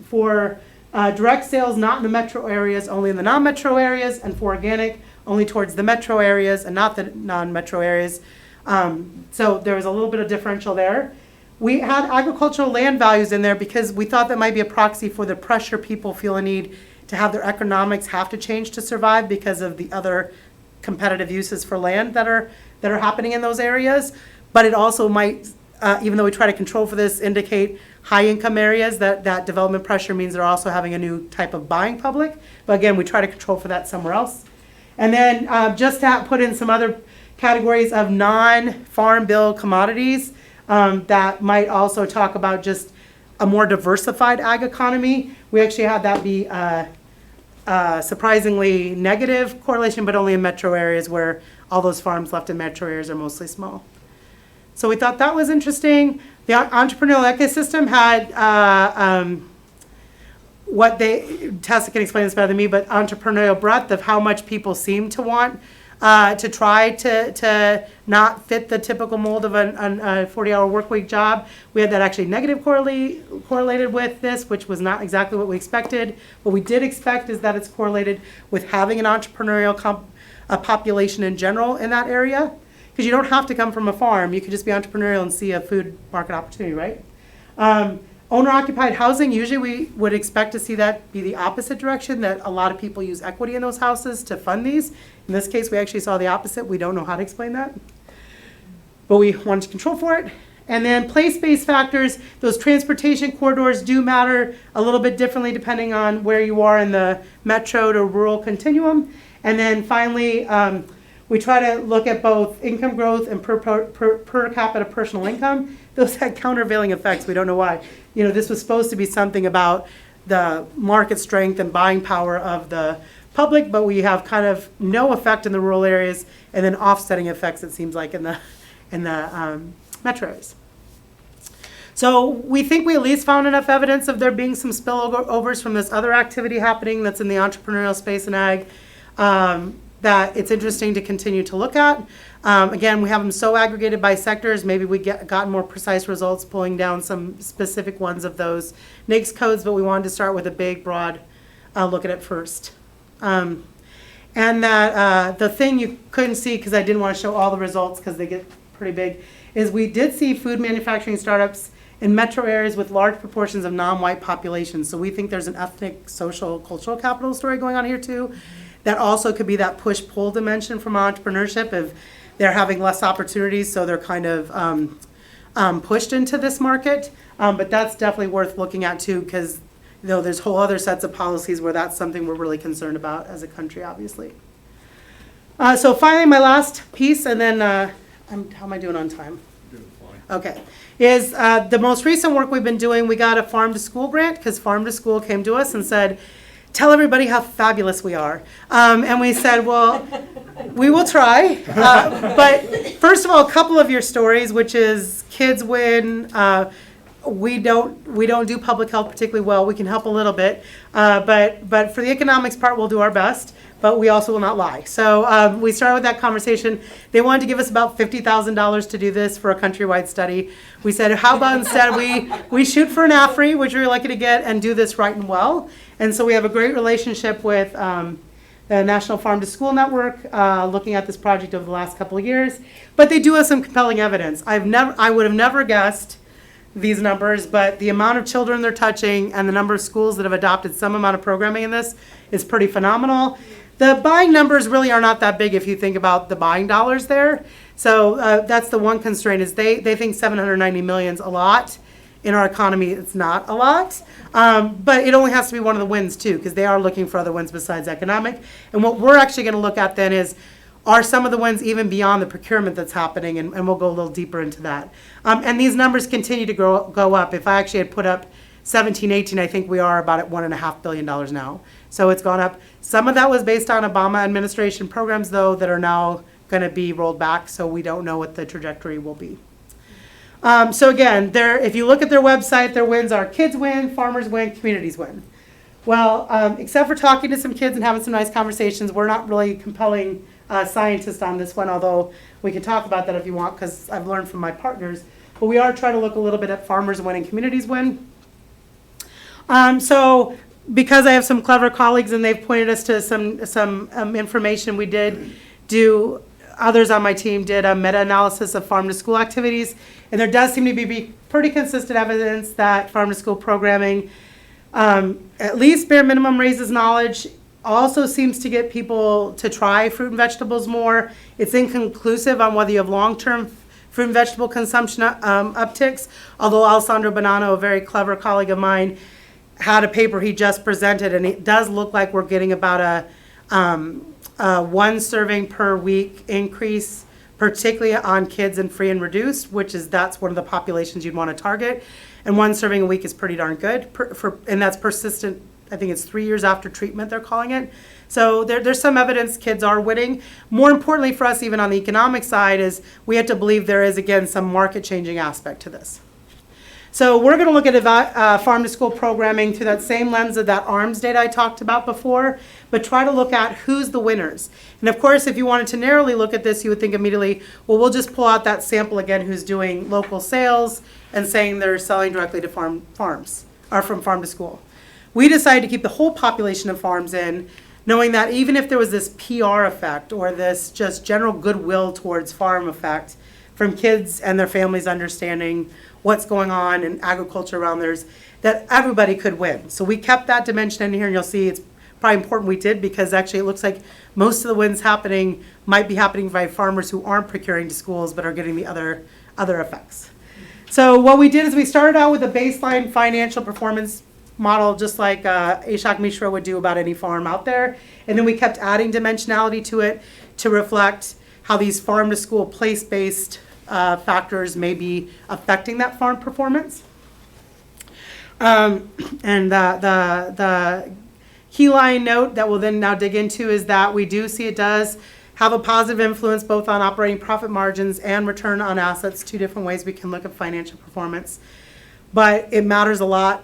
for direct sales, not in the metro areas, only in the non-metro areas, and for organic, only towards the metro areas and not the non-metro areas. So there was a little bit of differential there. We had agricultural land values in there because we thought that might be a proxy for the pressure people feel a need to have their economics have to change to survive because of the other competitive uses for land that are happening in those areas. But it also might, even though we try to control for this, indicate high income areas that development pressure means they're also having a new type of buying public. But again, we try to control for that somewhere else. And then just to put in some other categories of non-farm bill commodities that might also talk about just a more diversified ag economy. We actually had that be surprisingly negative correlation, but only in metro areas where all those farms left in metro areas are mostly small. So we thought that was interesting. The entrepreneurial ecosystem had Tessa can explain this better than me, but entrepreneurial breadth of how much people seem to want to try to not fit the typical mold of a 40-hour work week job. We had that actually negative correlated with this, which was not exactly what we expected. What we did expect is that it's correlated with having an entrepreneurial population in general in that area. Because you don't have to come from a farm. You could just be entrepreneurial and see a food market opportunity, right? Owner-occupied housing, usually we would expect to see that be the opposite direction, that a lot of people use equity in those houses to fund these. In this case, we actually saw the opposite. We don't know how to explain that, but we wanted to control for it. And then place-based factors, those transportation corridors do matter a little bit differently depending on where you are in the metro to rural continuum. And then finally, we try to look at both income growth and per capita personal income. Those had countervailing effects. We don't know why. This was supposed to be something about the market strength and buying power of the public, but we have kind of no effect in the rural areas and then offsetting effects, it seems like, in the metro areas. So we think we at least found enough evidence of there being some spillovers from this other activity happening that's in the entrepreneurial space in ag, that it's interesting to continue to look at. Again, we have them so aggregated by sectors, maybe we gotten more precise results pulling down some specific ones of those NAICS codes, but we wanted to start with a big, broad look at it first. And that the thing you couldn't see, because I didn't want to show all the results because they get pretty big, is we did see food manufacturing startups in metro areas with large proportions of non-white populations. So we think there's an ethnic, social, cultural capital story going on here too. That also could be that push-pull dimension from entrepreneurship if they're having less opportunities, so they're kind of pushed into this market. But that's definitely worth looking at too, because there's whole other sets of policies where that's something we're really concerned about as a country, obviously. So finally, my last piece, and then how am I doing on time? Doing fine. Okay, is the most recent work we've been doing. We got a farm to school grant because Farm to School came to us and said, tell everybody how fabulous we are. And we said, well, we will try. But first of all, a couple of your stories, which is kids win, we don't do public health particularly well. We can help a little bit, but for the economics part, we'll do our best. But we also will not lie. So we started with that conversation. They wanted to give us about $50,000 to do this for a countrywide study. We said, how about instead we shoot for an AFRI, which we're lucky to get, and do this right and well. And so we have a great relationship with the National Farm to School Network, looking at this project over the last couple of years. But they do have some compelling evidence. I would have never guessed these numbers, but the amount of children they're touching and the number of schools that have adopted some amount of programming in this is pretty phenomenal. The buying numbers really are not that big if you think about the buying dollars there. So that's the one constraint is they think 790 million's a lot. In our economy, it's not a lot. But it only has to be one of the wins too, because they are looking for other wins besides economic. And what we're actually going to look at then is, are some of the wins even beyond the procurement that's happening? And we'll go a little deeper into that. And these numbers continue to go up. If I actually had put up 17, 18, I think we are about at $1.5 billion now. So it's gone up. Some of that was based on Obama administration programs, though, that are now going to be rolled back. So we don't know what the trajectory will be. So again, if you look at their website, their wins are kids win, farmers win, communities win. Well, except for talking to some kids and having some nice conversations, we're not really compelling scientists on this one, although we can talk about that if you want, because I've learned from my partners. But we are trying to look a little bit at farmers win and communities win. So because I have some clever colleagues and they've pointed us to some information, we did do, others on my team did a meta-analysis of farm to school activities, and there does seem to be pretty consistent evidence that farm to school programming at least bare minimum raises knowledge, also seems to get people to try fruit and vegetables more. It's inconclusive on whether you have long-term fruit and vegetable consumption upticks, although Alessandro Bonanno, a very clever colleague of mine, had a paper he just presented, and it does look like we're getting about a 1 serving per week increase, particularly on kids in free and reduced, that's one of the populations you'd want to target. And 1 serving a week is pretty darn good, and that's persistent. I think it's 3 years after treatment, they're calling it. So there's some evidence kids are winning. More importantly for us, even on the economic side, is we have to believe there is, again, some market changing aspect to this. So we're going to look at farm to school programming through that same lens of that ARMS data I talked about before, but try to look at who's the winners. And of course, if you wanted to narrowly look at this, you would think immediately, well, we'll just pull out that sample again who's doing local sales and saying they're selling directly to farms, or from farm to school. We decided to keep the whole population of farms in, knowing that even if there was this PR effect or this just general goodwill towards farm effect from kids and their families understanding what's going on in agriculture around theirs, that everybody could win. So we kept that dimension in here, and you'll see it's probably important we did, because actually it looks like most of the wins might be happening by farmers who aren't procuring to schools but are getting the other effects. So what we did is we started out with a baseline financial performance model, just like Ashok Mishra would do about any farm out there. And then we kept adding dimensionality to it to reflect how these farm to school place-based factors may be affecting that farm performance. And the key line note that we'll then now dig into is that we do see it does have a positive influence both on operating profit margins and return on assets, 2 different ways we can look at financial performance. But it matters a lot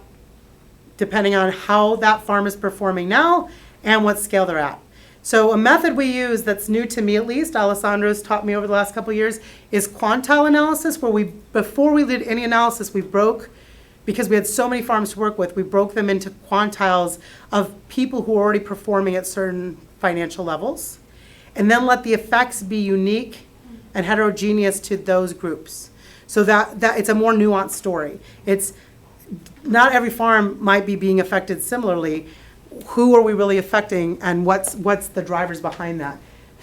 depending on how that farm is performing now and what scale they're at. So a method we use that's new to me, at least, Alessandro's taught me over the last couple of years, is quantile analysis, where before we did any analysis, because we had so many farms to work with, we broke them into quantiles of people who are already performing at certain financial levels, and then let the effects be unique and heterogeneous to those groups. So that it's a more nuanced story. It's not every farm might be being affected similarly. Who are we really affecting, and what's the drivers behind that?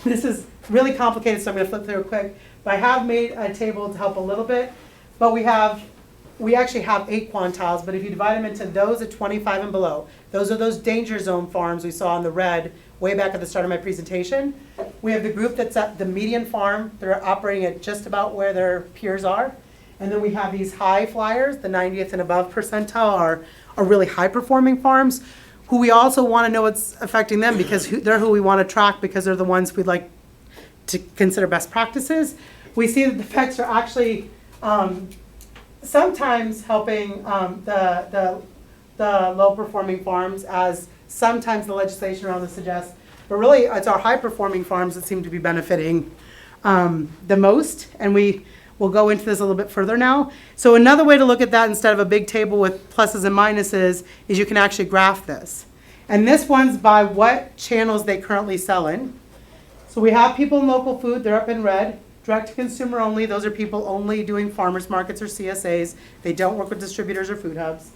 This is really complicated, so I'm going to flip through it quick. But I have made a table to help a little bit. But we actually have 8 quantiles, but if you divide them into those at 25 and below, those are those danger zone farms we saw in the red way back at the start of my presentation. We have the group that's at the median farm. They're operating at just about where their peers are. And then we have these high flyers, the 90th and above percentile are really high performing farms, who we also want to know what's affecting them, because they're who we want to track, because they're the ones we'd like to consider best practices. We see that the effects are actually sometimes helping the low-performing farms, as sometimes the legislation around this suggests, but really it's our high-performing farms that seem to be benefiting the most, and we will go into this a little bit further now. So another way to look at that instead of a big table with pluses and minuses is you can actually graph this. And this one's by what channels they currently sell in. So we have people in local food, they're up in red. Direct to consumer only, those are people only doing farmers markets or CSAs. They don't work with distributors or food hubs.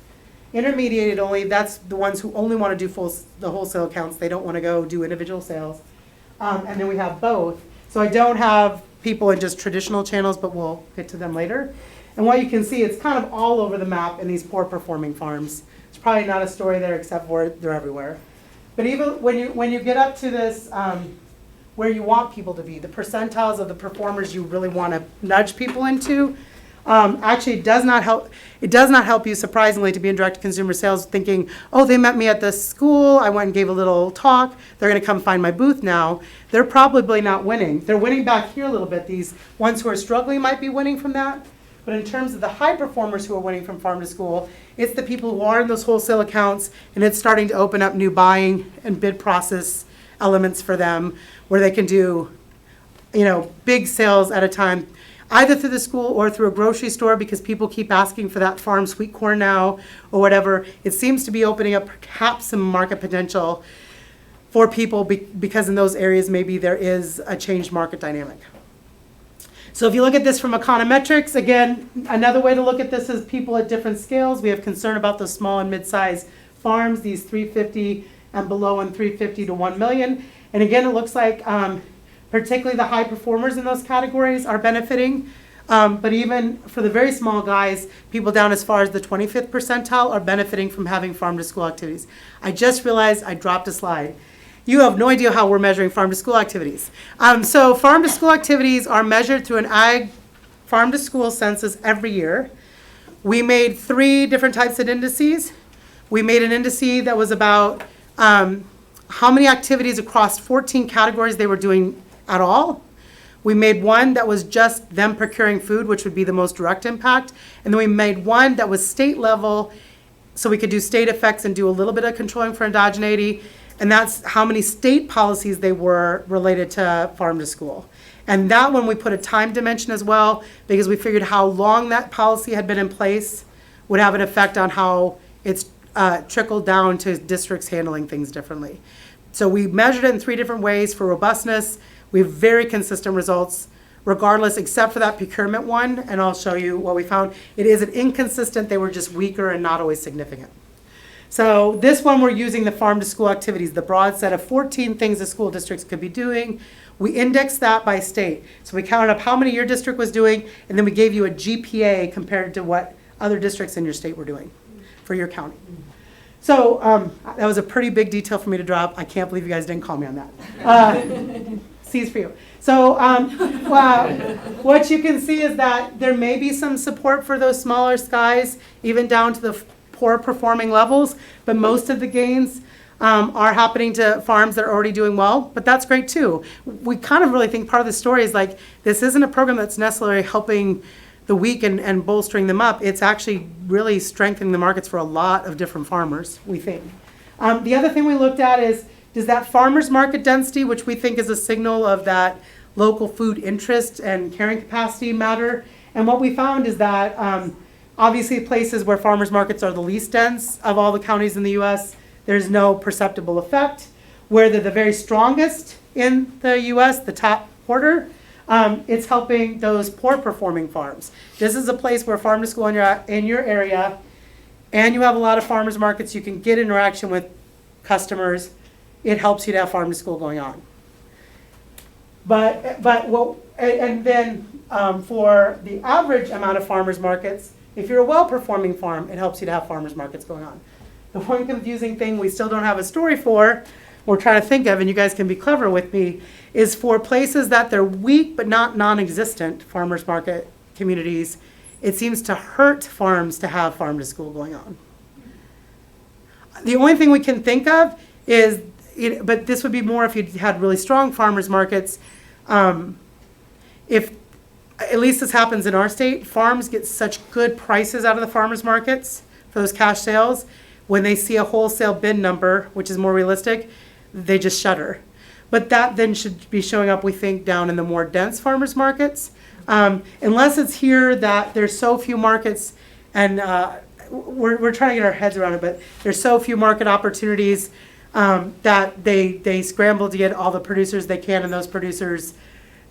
Intermediated only, that's the ones who only want to do the wholesale accounts. They don't want to go do individual sales. And then we have both. So I don't have people in just traditional channels, but we'll get to them later. And what you can see, it's kind of all over the map in these poor performing farms. It's probably not a story there except for they're everywhere. But even when you get up to this, where you want people to be, the percentiles of the performers you really want to nudge people into, actually it does not help you, surprisingly, to be in direct consumer sales thinking, oh, they met me at this school, I went and gave a little talk, they're going to come find my booth now. They're probably not winning. They're winning back here a little bit. These ones who are struggling might be winning from that. But in terms of the high performers who are winning from farm to school, it's the people who are in those wholesale accounts, and it's starting to open up new buying and bid process elements for them where they can do, big sales at a time, either through the school or through a grocery store, because people keep asking for that farm sweet corn now or whatever. It seems to be opening up perhaps some market potential for people because in those areas maybe there is a changed market dynamic. So if you look at this from econometrics, again, another way to look at this is people at different scales. We have concern about those small and mid-sized farms, these 350 and below and 350 to 1 million. And again, it looks like particularly the high performers in those categories are benefiting. But even for the very small guys, people down as far as the 25th percentile are benefiting from having farm to school activities. I just realized I dropped a slide. You have no idea how we're measuring farm to school activities. So farm to school activities are measured through an ag farm to school census every year. We made 3 different types of indices. We made an indice that was about how many activities across 14 categories they were doing at all. We made one that was just them procuring food, which would be the most direct impact. And then we made one that was state level, so we could do state effects and do a little bit of controlling for endogeneity. And that's how many state policies they were related to farm to school. And that one we put a time dimension as well, because we figured how long that policy had been in place would have an effect on how it's trickled down to districts handling things differently. So we measured it in 3 different ways for robustness. We have very consistent results, regardless, except for that procurement one, and I'll show you what we found. It isn't inconsistent, they were just weaker and not always significant. So this one, we're using the farm to school activities, the broad set of 14 things the school districts could be doing. We indexed that by state. So we counted up how many your district was doing, and then we gave you a GPA compared to what other districts in your state were doing for your county. So that was a pretty big detail for me to drop. I can't believe you guys didn't call me on that. C's for you. So what you can see is that there may be some support for those smaller skies, even down to the poor performing levels, but most of the gains are happening to farms that are already doing well, but that's great too. We kind of really think part of the story is like, this isn't a program that's necessarily helping the weak and bolstering them up. It's actually really strengthening the markets for a lot of different farmers, we think. The other thing we looked at is, does that farmers market density, which we think is a signal of that local food interest and carrying capacity matter? And what we found is that obviously places where farmers markets are the least dense of all the counties in the US, there's no perceptible effect. Where they're the very strongest in the US, the top quarter, it's helping those poor performing farms. This is a place where farm to school in your area, and you have a lot of farmers markets, you can get interaction with customers. It helps you to have farm to school going on. But then for the average amount of farmers markets, if you're a well-performing farm, it helps you to have farmers markets going on. The one confusing thing we still don't have a story for, we're trying to think of, and you guys can be clever with me, is for places that they're weak but not non-existent farmers market communities, it seems to hurt farms to have farm to school going on. The only thing we can think of is, but this would be more if you had really strong farmers markets. If at least this happens in our state, farms get such good prices out of the farmers markets for those cash sales. When they see a wholesale bin number, which is more realistic, they just shudder. But that then should be showing up, we think, down in the more dense farmers markets. Unless it's here that there's so few markets, and we're trying to get our heads around it, but there's so few market opportunities that they scramble to get all the producers they can, and those producers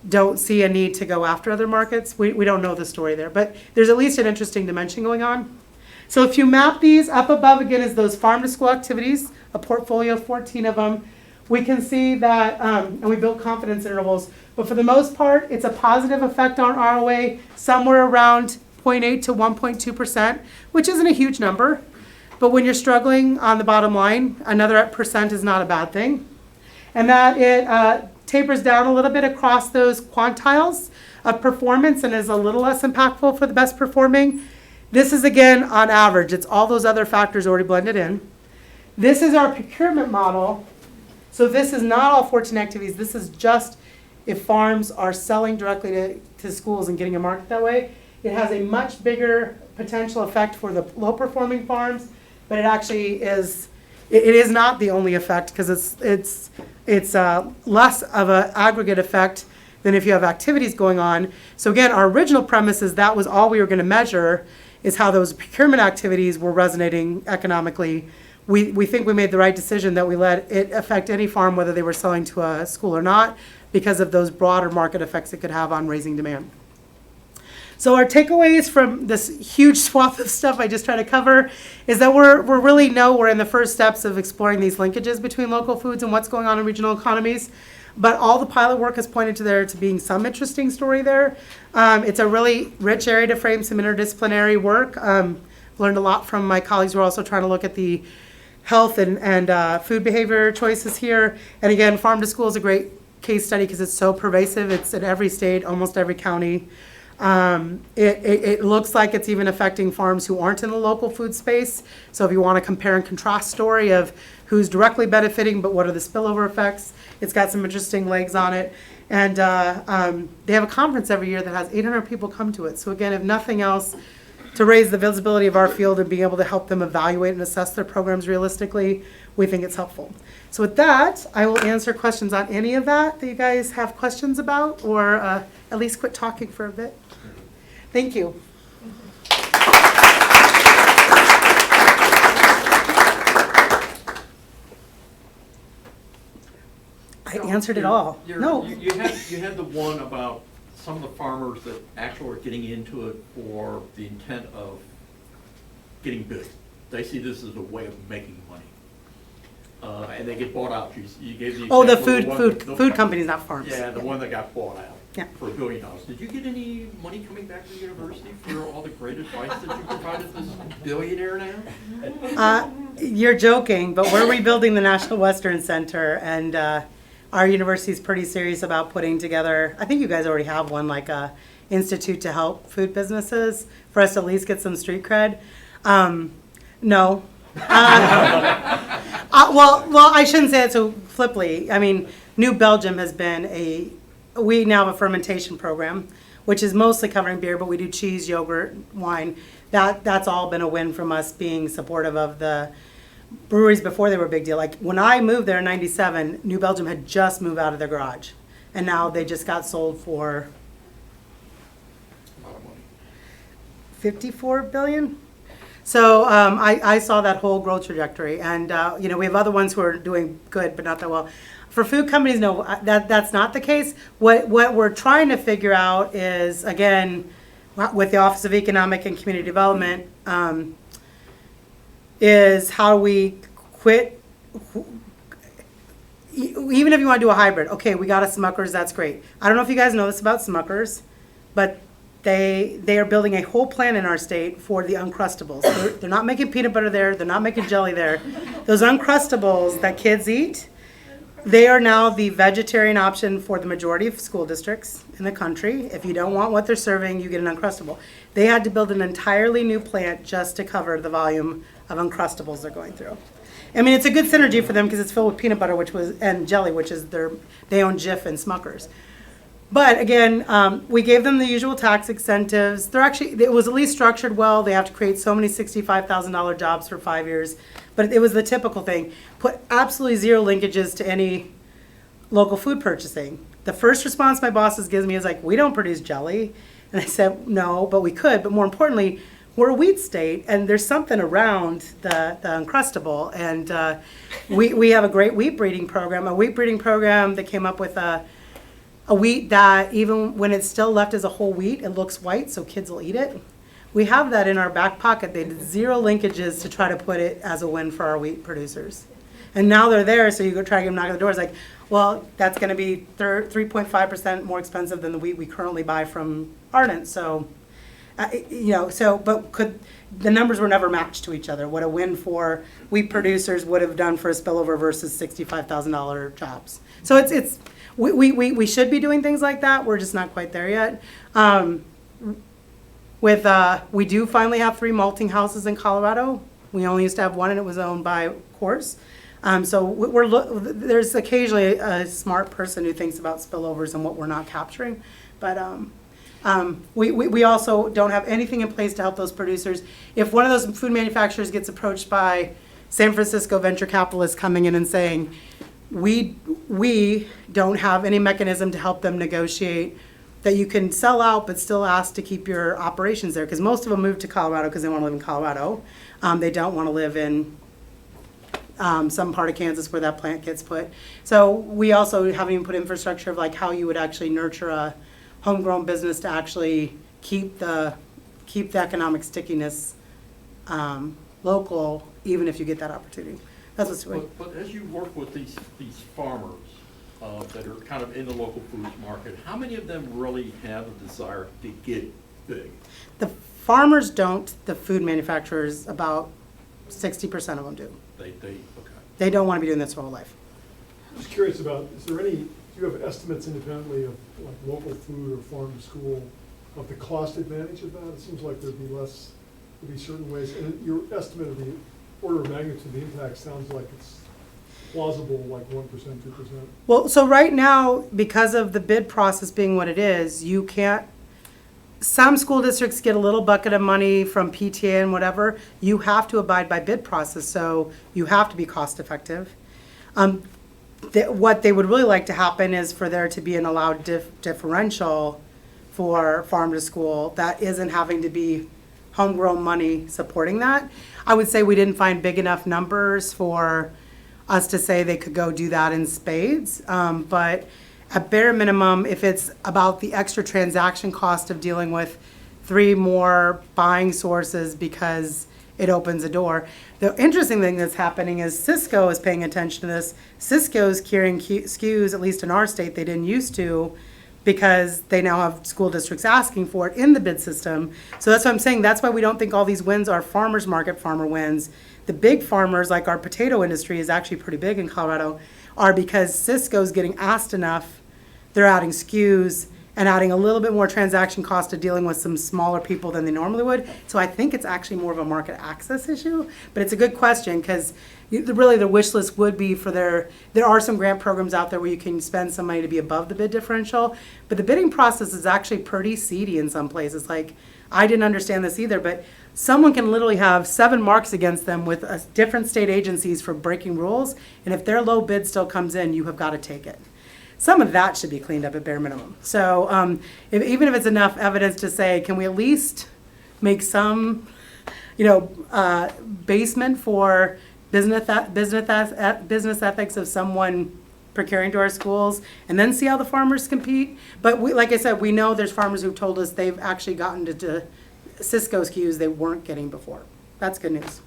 don't see a need to go after other markets. We don't know the story there, but there's at least an interesting dimension going on. So if you map these, up above again is those farm to school activities, a portfolio of 14 of them. We can see that, and we built confidence intervals, but for the most part, it's a positive effect on ROA, somewhere around 0.8 to 1.2%, which isn't a huge number. But when you're struggling on the bottom line, another percent is not a bad thing. And that it tapers down a little bit across those quantiles of performance and is a little less impactful for the best performing. This is, again, on average. It's all those other factors already blended in. This is our procurement model. So this is not all 14 activities. This is just if farms are selling directly to schools and getting a market that way. It has a much bigger potential effect for the low-performing farms, but it actually is, it is not the only effect because it's less of an aggregate effect than if you have activities going on. So again, our original premise is that was all we were going to measure, is how those procurement activities were resonating economically. We think we made the right decision that we let it affect any farm, whether they were selling to a school or not, because of those broader market effects it could have on raising demand. So our takeaways from this huge swath of stuff I just tried to cover is that we're in the first steps of exploring these linkages between local foods and what's going on in regional economies. But all the pilot work has pointed to being some interesting story there. It's a really rich area to frame some interdisciplinary work. Learned a lot from my colleagues who are also trying to look at the health and food behavior choices here. And again, farm to school is a great case study because it's so pervasive. It's in every state, almost every county. It looks like it's even affecting farms who aren't in the local food space. So if you want to compare and contrast story of who's directly benefiting, but what are the spillover effects, it's got some interesting legs on it. And they have a conference every year that has 800 people come to it. So again, if nothing else, to raise the visibility of our field and being able to help them evaluate and assess their programs realistically, we think it's helpful. So with that, I will answer questions on any of that you guys have questions about, or at least quit talking for a bit. Thank you. I answered it all. No. You had the one about some of the farmers that actually are getting into it for the intent of getting big. They see this as a way of making money. And they get bought out. You gave the Oh, the example of food companies, not farms. Yeah, the one that got bought out Yeah. for $1 billion. Did you get any money coming back to the university for all the great advice that you provided this billionaire now? You're joking, but we're rebuilding the National Western Center, and our university is pretty serious about putting together, I think you guys already have one, like a institute to help food businesses, for us to at least get some street cred. No. Well, I shouldn't say it so flippantly. I mean, New Belgium has been we now have a fermentation program, which is mostly covering beer, but we do cheese, yogurt, wine. That's all been a win from us being supportive of the breweries before they were a big deal. Like when I moved there in '97, New Belgium had just moved out of their garage, and now they just got sold for A lot of money. 54 billion. So I saw that whole growth trajectory, and we have other ones who are doing good, but not that well. For food companies, no, that's not the case. What we're trying to figure out is, again, with the Office of Economic and Community Development, is how we quit, even if you want to do a hybrid. Okay, we got a Smuckers, that's great. I don't know if you guys know this about Smuckers, but they are building a whole plant in our state for the Uncrustables. They're not making peanut butter there, they're not making jelly there. Those Uncrustables that kids eat, they are now the vegetarian option for the majority of school districts in the country. If you don't want what they're serving, you get an Uncrustable. They had to build an entirely new plant just to cover the volume of Uncrustables they're going through. I mean, it's a good synergy for them because it's filled with peanut butter, and jelly, which is they own Jif and Smuckers. But again, we gave them the usual tax incentives. It was at least structured well. They have to create so many $65,000 jobs for 5 years. But it was the typical thing. Put absolutely zero linkages to any local food purchasing. The first response my bosses gives me is like, we don't produce jelly. And I said, no, but we could. But more importantly, we're a wheat state, and there's something around the Uncrustable. And we have a great wheat breeding program that came up with a wheat that even when it's still left as a whole wheat, it looks white, so kids will eat it. We have that in our back pocket. They did zero linkages to try to put it as a win for our wheat producers. And now they're there, so you go try to give them knock on the door. It's like, well, that's going to be 3.5% more expensive than the wheat we currently buy from Ardent. So, but the numbers were never matched to each other. What a win for wheat producers would have done for a spillover versus $65,000 jobs. So we should be doing things like that. We're just not quite there yet. We do finally have 3 malting houses in Colorado. We only used to have 1, and it was owned by Coors. So there's occasionally a smart person who thinks about spillovers and what we're not capturing. But we also don't have anything in place to help those producers. If one of those food manufacturers gets approached by San Francisco venture capitalists coming in and saying, we don't have any mechanism to help them negotiate that you can sell out but still ask to keep your operations there, because most of them move to Colorado because they want to live in Colorado. They don't want to live in some part of Kansas where that plant gets put. So we also haven't even put infrastructure of like how you would actually nurture a homegrown business to actually keep the economic stickiness local, even if you get that opportunity. That's what's doing. But as you work with these farmers that are kind of in the local foods market, how many of them really have a desire to get big? The farmers don't. The food manufacturers, about 60% of them do. Okay. They don't want to be doing this their whole life. I was curious about, do you have estimates independently of like local food or farm to school of the cost advantage of that? It seems like there'd be certain ways, and your estimate of the order of magnitude of the impact sounds like it's plausible, like 1%, 2%. Well, so right now, because of the bid process being what it is, you can't, some school districts get a little bucket of money from PTA and whatever. You have to abide by bid process, so you have to be cost effective. What they would really like to happen is for there to be an allowed differential for farm to school that isn't having to be homegrown money supporting that. I would say we didn't find big enough numbers for us to say they could go do that in spades. But at bare minimum, if it's about the extra transaction cost of dealing with 3 more buying sources because it opens a door. The interesting thing that's happening is Cisco is paying attention to this. Cisco's carrying SKUs, at least in our state, they didn't used to, because they now have school districts asking for it in the bid system. So that's what I'm saying. That's why we don't think all these wins are farmers market farmer wins. The big farmers, like our potato industry is actually pretty big in Colorado, are because Cisco's getting asked enough. They're adding SKUs and adding a little bit more transaction cost of dealing with some smaller people than they normally would. So I think it's actually more of a market access issue. But it's a good question, because really the wish list would be for there are some grant programs out there where you can spend some money to be above the bid differential. But the bidding process is actually pretty seedy in some places. Like, I didn't understand this either, but someone can literally have 7 marks against them with different state agencies for breaking rules. And if their low bid still comes in, you have got to take it. Some of that should be cleaned up at bare minimum. So even if it's enough evidence to say, can we at least make some, basement for business ethics of someone procuring to our schools, and then see how the farmers compete. But like I said, we know there's farmers who've told us they've actually gotten to Cisco SKUs they weren't getting before. That's good news.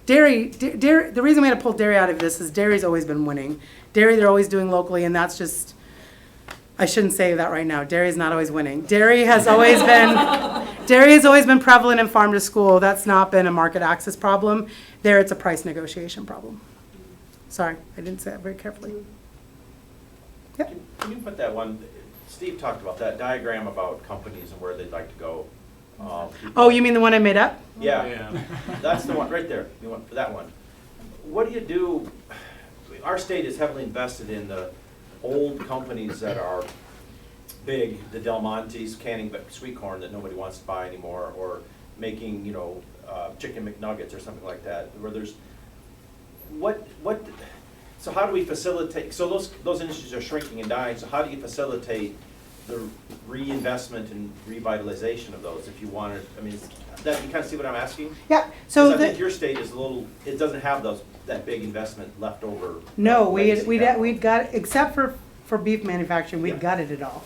Dairy, the reason we had to pull dairy out of this is dairy's always been winning. Dairy they're always doing locally, and that's just, I shouldn't say that right now. Dairy is not always winning. Dairy has always been prevalent in farm to school. That's not been a market access problem. There it's a price negotiation problem. Sorry, I didn't say that very carefully. Yep. Can you put that one, Steve talked about that diagram about companies and where they'd like to go. Oh, you mean the one I made up? Yeah, that's the one right there. You want that one. What do you do? Our state is heavily invested in the old companies that are big, the Del Monte's canning but sweet corn that nobody wants to buy anymore, or making, chicken McNuggets or something like that, where there's, so how do we facilitate, so those industries are shrinking and dying, so how do you facilitate the reinvestment and revitalization of those if you wanted, that, you kind of see what I'm asking? Yeah, so Because I think your state is it doesn't have that big investment left over. no, legacy capital. we'd got, except for beef manufacturing, we'd Yeah. gutted it all.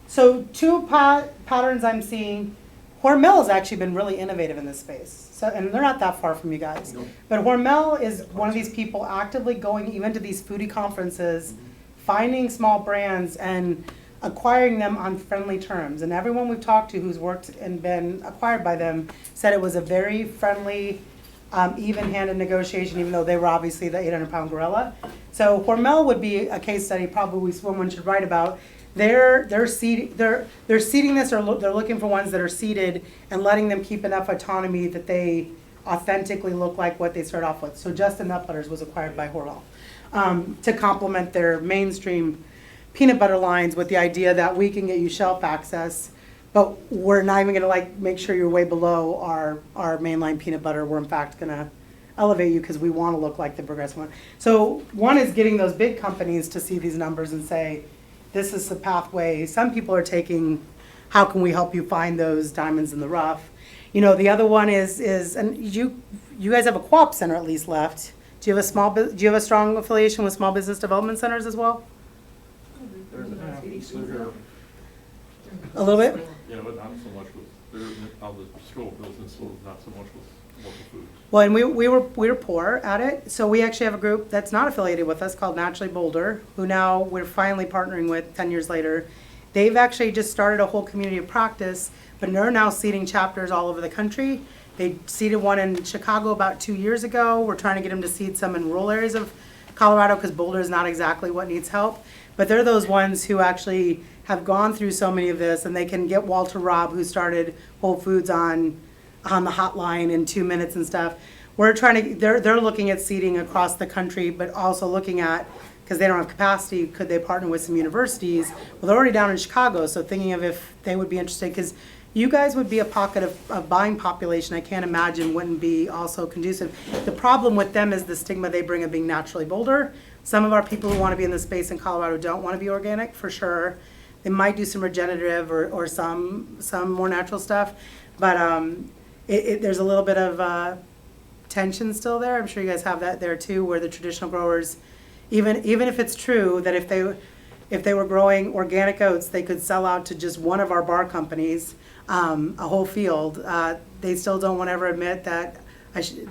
So two patterns I'm seeing, Hormel has actually been really innovative in this space. So, and they're not that far from you guys. Nope. But Hormel is one of these people actively going even to these foodie conferences, finding small brands and acquiring them on friendly terms. And everyone we've talked to who's worked and been acquired by them said it was a very friendly, even-handed negotiation, even though they were obviously the 800-pound gorilla. So Hormel would be a case study probably someone should write about. They're seeding this, or they're looking for ones that are seeded and letting them keep enough autonomy that they authentically look like what they start off with. So Justin Nut Butters was acquired by Hormel to complement their mainstream peanut butter lines with the idea that we can get you shelf access, but we're not even gonna make sure you're way below our mainline peanut butter. We're in fact gonna elevate you because we want to look like the progressive one. So one is getting those big companies to see these numbers and say, this is the pathway. Some people are taking, how can we help you find those diamonds in the rough? The other one is, and you guys have a co-op center at least left. Do you have a strong affiliation with small business development centers as well? A little bit? Yeah, but not so much the school of business, so not so much with local foods. Well, and we were poor at it, so we actually have a group that's not affiliated with us called Naturally Boulder, who now we're finally partnering with 10 years later. They've actually just started a whole community of practice, but they're now seeding chapters all over the country. They seeded one in Chicago about 2 years ago. We're trying to get them to seed some in rural areas of Colorado because Boulder is not exactly what needs help. But they're those ones who actually have gone through so many of this, and they can get Walter Robb, who started Whole Foods on the hotline in 2 minutes and stuff. We're trying to, they're looking at seeding across the country, but also looking at, because they don't have capacity, could they partner with some universities? Well, they're already down in Chicago, so thinking of if they would be interested, because you guys would be a pocket of buying population I can't imagine wouldn't be also conducive. The problem with them is the stigma they bring of being naturally bolder. Some of our people who want to be in the space in Colorado don't want to be organic, for sure. They might do some regenerative or some more natural stuff, but there's a little bit of tension still there. I'm sure you guys have that there too, where the traditional growers, even if it's true that if they were growing organic oats, they could sell out to just one of our bar companies, a whole field. They still don't want to ever admit that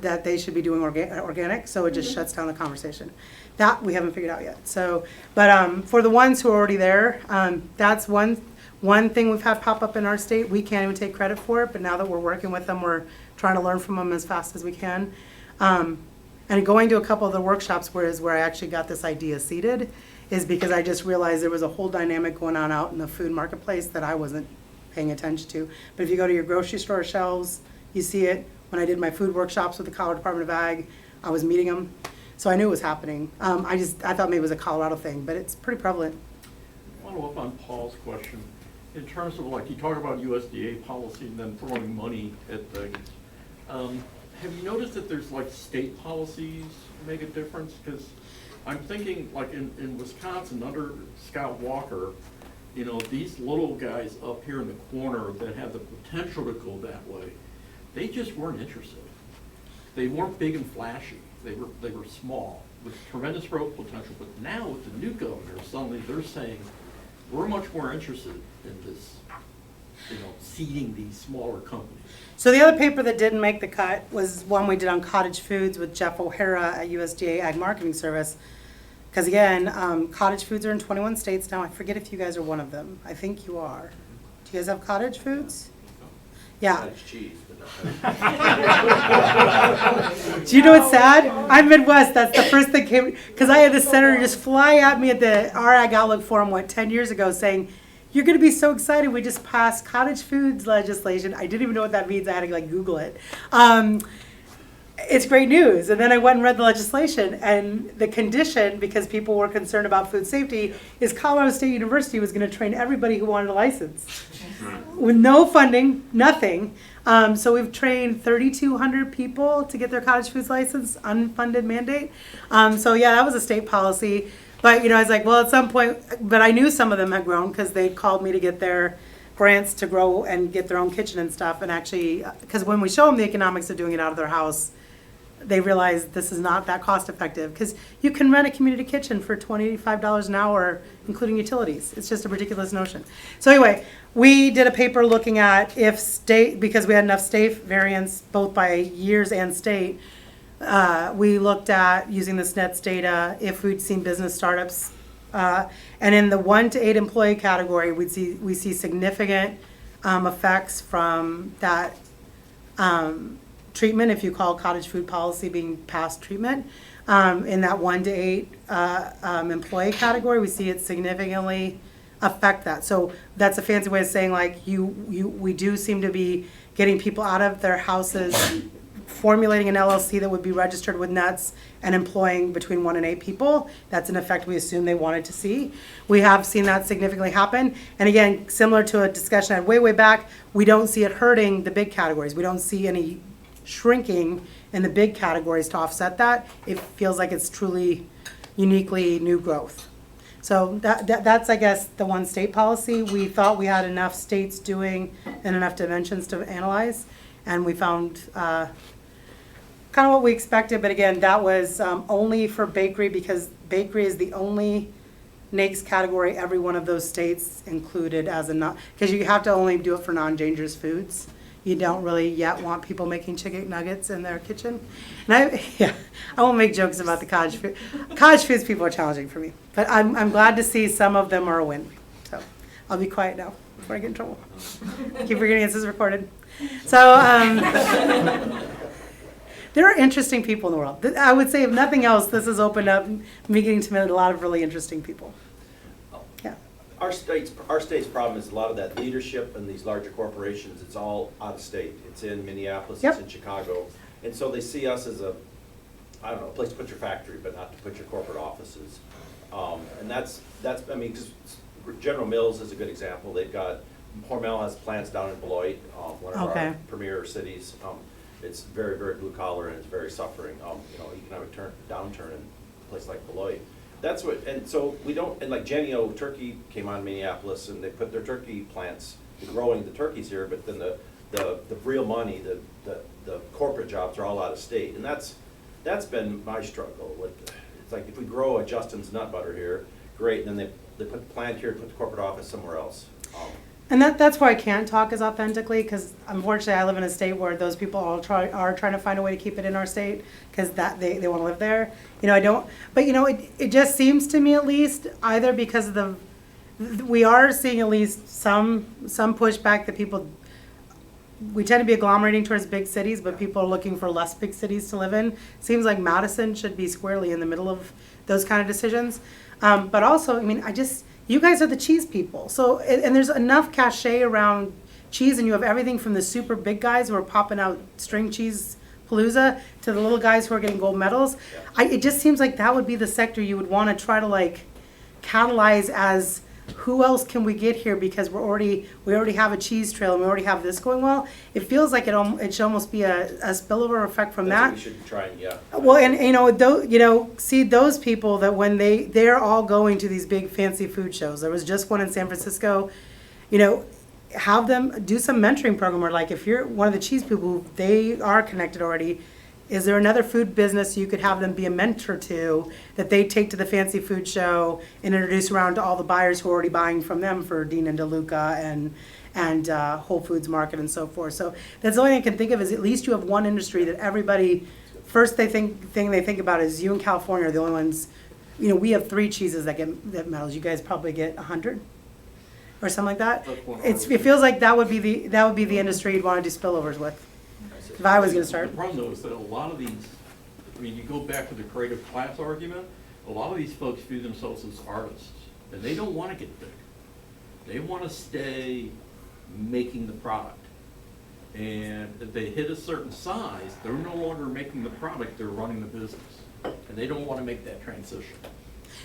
that they should be doing organic, so it just shuts down the conversation. That we haven't figured out yet. So, but for the ones who are already there, that's one thing we've had pop up in our state. We can't even take credit for it, but now that we're working with them, we're trying to learn from them as fast as we can. And going to a couple of the workshops where I actually got this idea seeded is because I just realized there was a whole dynamic going on out in the food marketplace that I wasn't paying attention to. But if you go to your grocery store shelves, you see it. When I did my food workshops with the Colorado Department of Ag, I was meeting them. So I knew it was happening. I thought maybe it was a Colorado thing, but it's pretty prevalent. Follow up on Paul's question. In terms of you talk about USDA policy and then throwing money at things. Have you noticed that there's state policies make a difference? Because I'm thinking in Wisconsin under Scott Walker, these little guys up here in the corner that have the potential to go that way, they just weren't interested. They weren't big and flashy. They were small with tremendous growth potential. But now with the new governor, suddenly they're saying we're much more interested in this, seeding these smaller companies. So the other paper that didn't make the cut was one we did on cottage foods with Jeff O'Hara at USDA Ag Marketing Service. Because again, cottage foods are in 21 states now. I forget if you guys are one of them. I think you are. Do you guys have cottage foods? Yeah. Cottage cheese, but Do you know what's sad? I'm Midwest. That's the first thing came, because I had the senator just fly at me at the Ag Outlook Forum, 10 years ago saying, you're going to be so excited. We just passed cottage foods legislation. I didn't even know what that means. I had to Google it. it's great news. And then I went and read the legislation, and the condition, because people were concerned about food safety, is Colorado State University was going to train everybody who wanted a license with no funding, nothing. So we've trained 3,200 people to get their cottage foods license, unfunded mandate. So yeah, that was a state policy. But I was like, well, at some point, but I knew some of them had grown because they called me to get their grants to grow and get their own kitchen and stuff. And actually, because when we show them the economics of doing it out of their house, they realize this is not that cost effective, because you can rent a community kitchen for $25 an hour, including utilities. It's just a ridiculous notion. So anyway, we did a paper looking at if state, because we had enough state variance both by years and state, we looked at using this NETS data if we'd seen business startups, and in the 1 to 8 employee category, we see significant effects from that treatment, if you call cottage food policy being past treatment. In that 1 to 8 employee category, we see it significantly affect that. So that's a fancy way of saying, like, we do seem to be getting people out of their houses, formulating an LLC that would be registered with NETS and employing between 1 and 8 people. That's an effect we assume they wanted to see. We have seen that significantly happen. And again, similar to a discussion I had way back, we don't see it hurting the big categories. We don't see any shrinking in the big categories to offset that. It feels like it's truly uniquely new growth. So that's, I guess, the one state policy. We thought we had enough states doing and enough dimensions to analyze, and we found kind of what we expected. But again, that was only for bakery, because bakery is the only NAICS category every one of those states included as a non, because you have to only do it for non-dangerous foods. You don't really yet want people making chicken nuggets in their kitchen. And I won't make jokes about the cottage food. Cottage foods people are challenging for me. But I'm glad to see some of them are a win. So I'll be quiet now before I get in trouble. Keep forgetting this is recorded. So there are interesting people in the world. I would say, if nothing else, this has opened up me getting to meet a lot of really interesting people. Yeah. Our state's problem is a lot of that leadership in these larger corporations, it's all out of state. It's in Minneapolis, Yep. It's in Chicago. And so they see us as a place to put your factory, but not to put your corporate offices. And that's I mean, 'cause General Mills is a good example. They've got, Hormel has plants down in Beloit, one of our premier cities. It's very, very blue collar, and it's very suffering, economic downturn in a place like Beloit. That's what, and so we don't, and like Jenny-O Turkey came on Minneapolis, and they put their turkey plants, growing the turkeys here, but then the real money, the corporate jobs are all out of state. And that's been my struggle. It's like, if we grow a Justin's nut butter here, great, and then they put the plant here, put the corporate office somewhere else. And that's why I can't talk as authentically, because unfortunately I live in a state where those people are trying to find a way to keep it in our state, because they want to live there. I don't, but it just seems to me, at least, either because of we are seeing at least some pushback that people, we tend to be agglomerating towards big cities, but people are looking for less big cities to live in. Seems like Madison should be squarely in the middle of those kind of decisions. But also, I mean, you guys are the cheese people. So, and there's enough cachet around cheese, and you have everything from the super big guys who are popping out string cheese palooza to the little guys who are getting gold medals. It just seems like that would be the sector you would want to try to catalyze as, who else can we get here, because we already have a cheese trail and we already have this going well. It feels like it should almost be a spillover effect from that. What we should be trying, yeah. Well, and see those people that when they're all going to these big fancy food shows. There was just one in San Francisco. Have them do some mentoring program where, like, if you're one of the cheese people, they are connected already. Is there another food business you could have them be a mentor to, that they take to the fancy food show and introduce around to all the buyers who are already buying from them for Dean and DeLuca and Whole Foods Market and so forth. So that's the only thing I can think of, is at least you have one industry that everybody, first thing they think about is, you in California are the only ones. We have 3 cheeses that get medals. You guys probably get 100 or something like that. It feels like that would be the industry you'd want to do spillovers with. If I was going to start. The problem, though, is that a lot of these, you go back to the creative class argument, a lot of these folks view themselves as artists, and they don't want to get big. They want to stay making the product. And if they hit a certain size, they're no longer making the product, they're running the business. And they don't want to make that transition.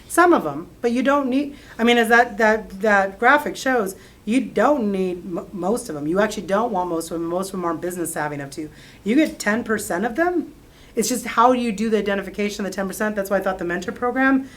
Some of them, but you don't need, I mean, as that graphic shows, you don't need most of them. You actually don't want most of them. Most of them aren't business savvy enough to. You get 10% of them. It's just how do you do the identification of the 10%? That's why I thought the mentor program,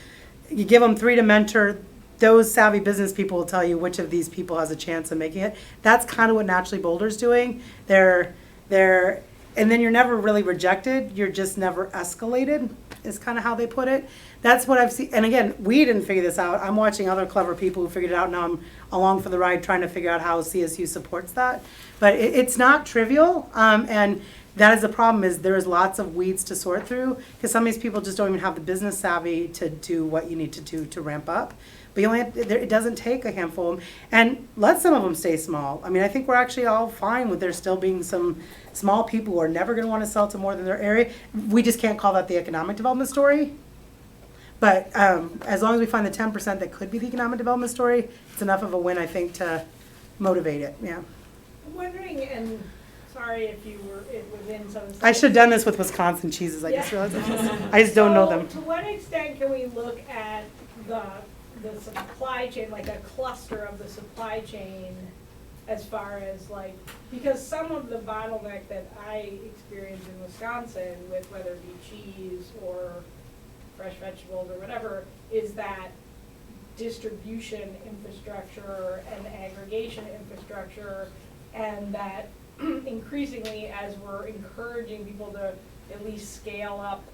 you give them 3 to mentor. Those savvy business people will tell you which of these people has a chance of making it. That's kind of what Naturally Boulder's doing. They're, and then you're never really rejected. You're just never escalated, is kind of how they put it. That's what I've seen. And again, we didn't figure this out. I'm watching other clever people who figured it out. Now I'm along for the ride trying to figure out how CSU supports that. But it's not trivial. And that is the problem, is there is lots of weeds to sort through, because some of these people just don't even have the business savvy to do what you need to do to ramp up. But you only have, it doesn't take a handful of them. And let some of them stay small. I mean, I think we're actually all fine with there still being some small people who are never going to want to sell to more than their area. We just can't call that the economic development story. But as long as we find the 10% that could be the economic development story, it's enough of a win, I think, to motivate it. Yeah. I'm wondering, and sorry if you were within some. I should have done this with Wisconsin cheeses. I just realized I just don't know them. To what extent can we look at the supply chain, like a cluster of the supply chain, as far as like, because some of the bottleneck that I experienced in Wisconsin with whether it be cheese or fresh vegetables or whatever, is that distribution infrastructure and aggregation infrastructure, and that increasingly, as we're encouraging people to at least scale up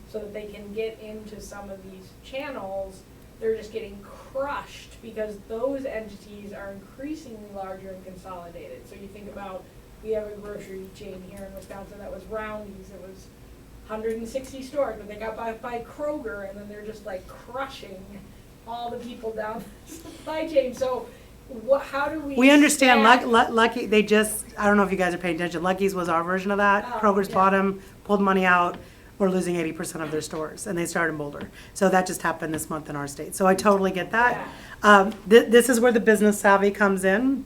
so that they can get into some of these channels, they're just getting crushed because those entities are increasingly larger and consolidated. So you think about, we have a grocery chain here in Wisconsin that was Roundy's. It was 160 stores, but they got bought by Kroger, and then they're just like crushing all the people down the supply chain. So how do we? We understand. Lucky, they just, I don't know if you guys are paying attention. Lucky's was our version of that. Kroger's bought them, pulled money out. We're losing 80% of their stores, and they started in Boulder. So that just happened this month in our state. So I totally get that. This is where the business savvy comes in,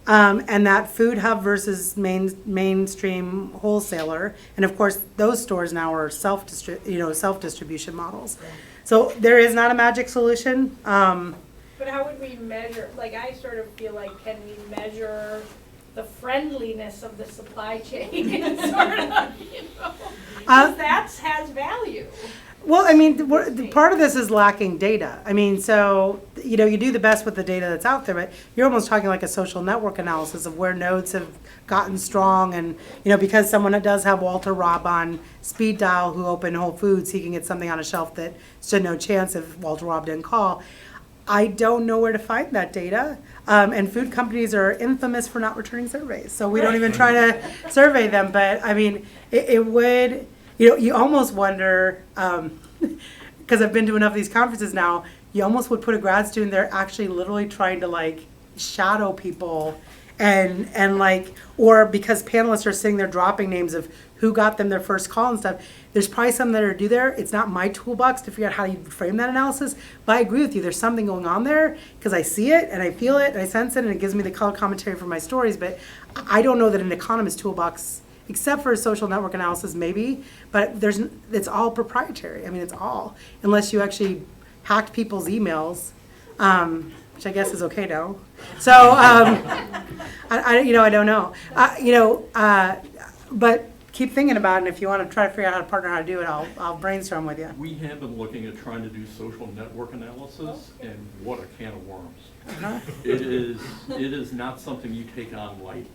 and that food hub versus mainstream wholesaler, and of course those stores now are self-distribution models. So there is not a magic solution. But how would we measure? Like, I sort of feel like, can we measure the friendliness of the supply chain? Sort of, because that has value. Well, I mean, part of this is lacking data. I mean, so, you do the best with the data that's out there, but you're almost talking like a social network analysis of where nodes have gotten strong. And, because someone that does have Walter Robb on speed dial who opened Whole Foods, he can get something on a shelf that stood no chance if Walter Robb didn't call. I don't know where to find that data. And food companies are infamous for not returning surveys. So we don't even try to survey them. But, I mean, it would, you almost wonder, because I've been to enough of these conferences now, you almost would put a grad student there actually literally trying to, like, shadow people and like, or because panelists are sitting there dropping names of who got them their first call and stuff. There's probably some that are due there. It's not my toolbox to figure out how you frame that analysis, but I agree with you. There's something going on there because I see it and I feel it and I sense it and it gives me the color commentary for my stories, but I don't know that an economist toolbox, except for social network analysis maybe, but it's all proprietary. I mean, it's all, unless you actually hacked people's emails, which I guess is okay now. So, I don't know. But keep thinking about it, and if you want to try to figure out how to partner, how to do it, I'll brainstorm with you. We have been looking at trying to do social network analysis, and what a can of worms. It is not something you take on lightly.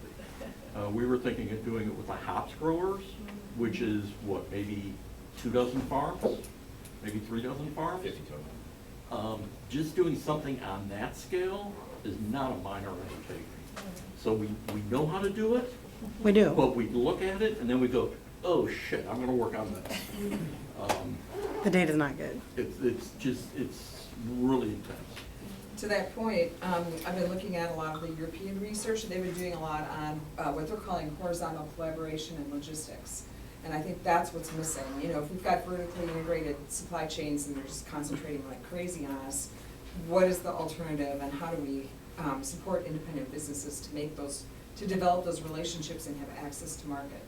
We were thinking of doing it with the hops growers, which is what, maybe 24 farms, maybe 36 farms. 52. Just doing something on that scale is not a minor undertaking. So we know how to do it. We do. But we look at it and then we go, oh shit, I'm gonna work on this. The data's not good. It's really intense. To that point, I've been looking at a lot of the European research, and they've been doing a lot on what they're calling horizontal collaboration and logistics. And I think that's what's missing. If we've got vertically integrated supply chains and they're just concentrating like crazy on us, what is the alternative and how do we support independent businesses to make those to develop those relationships and have access to market.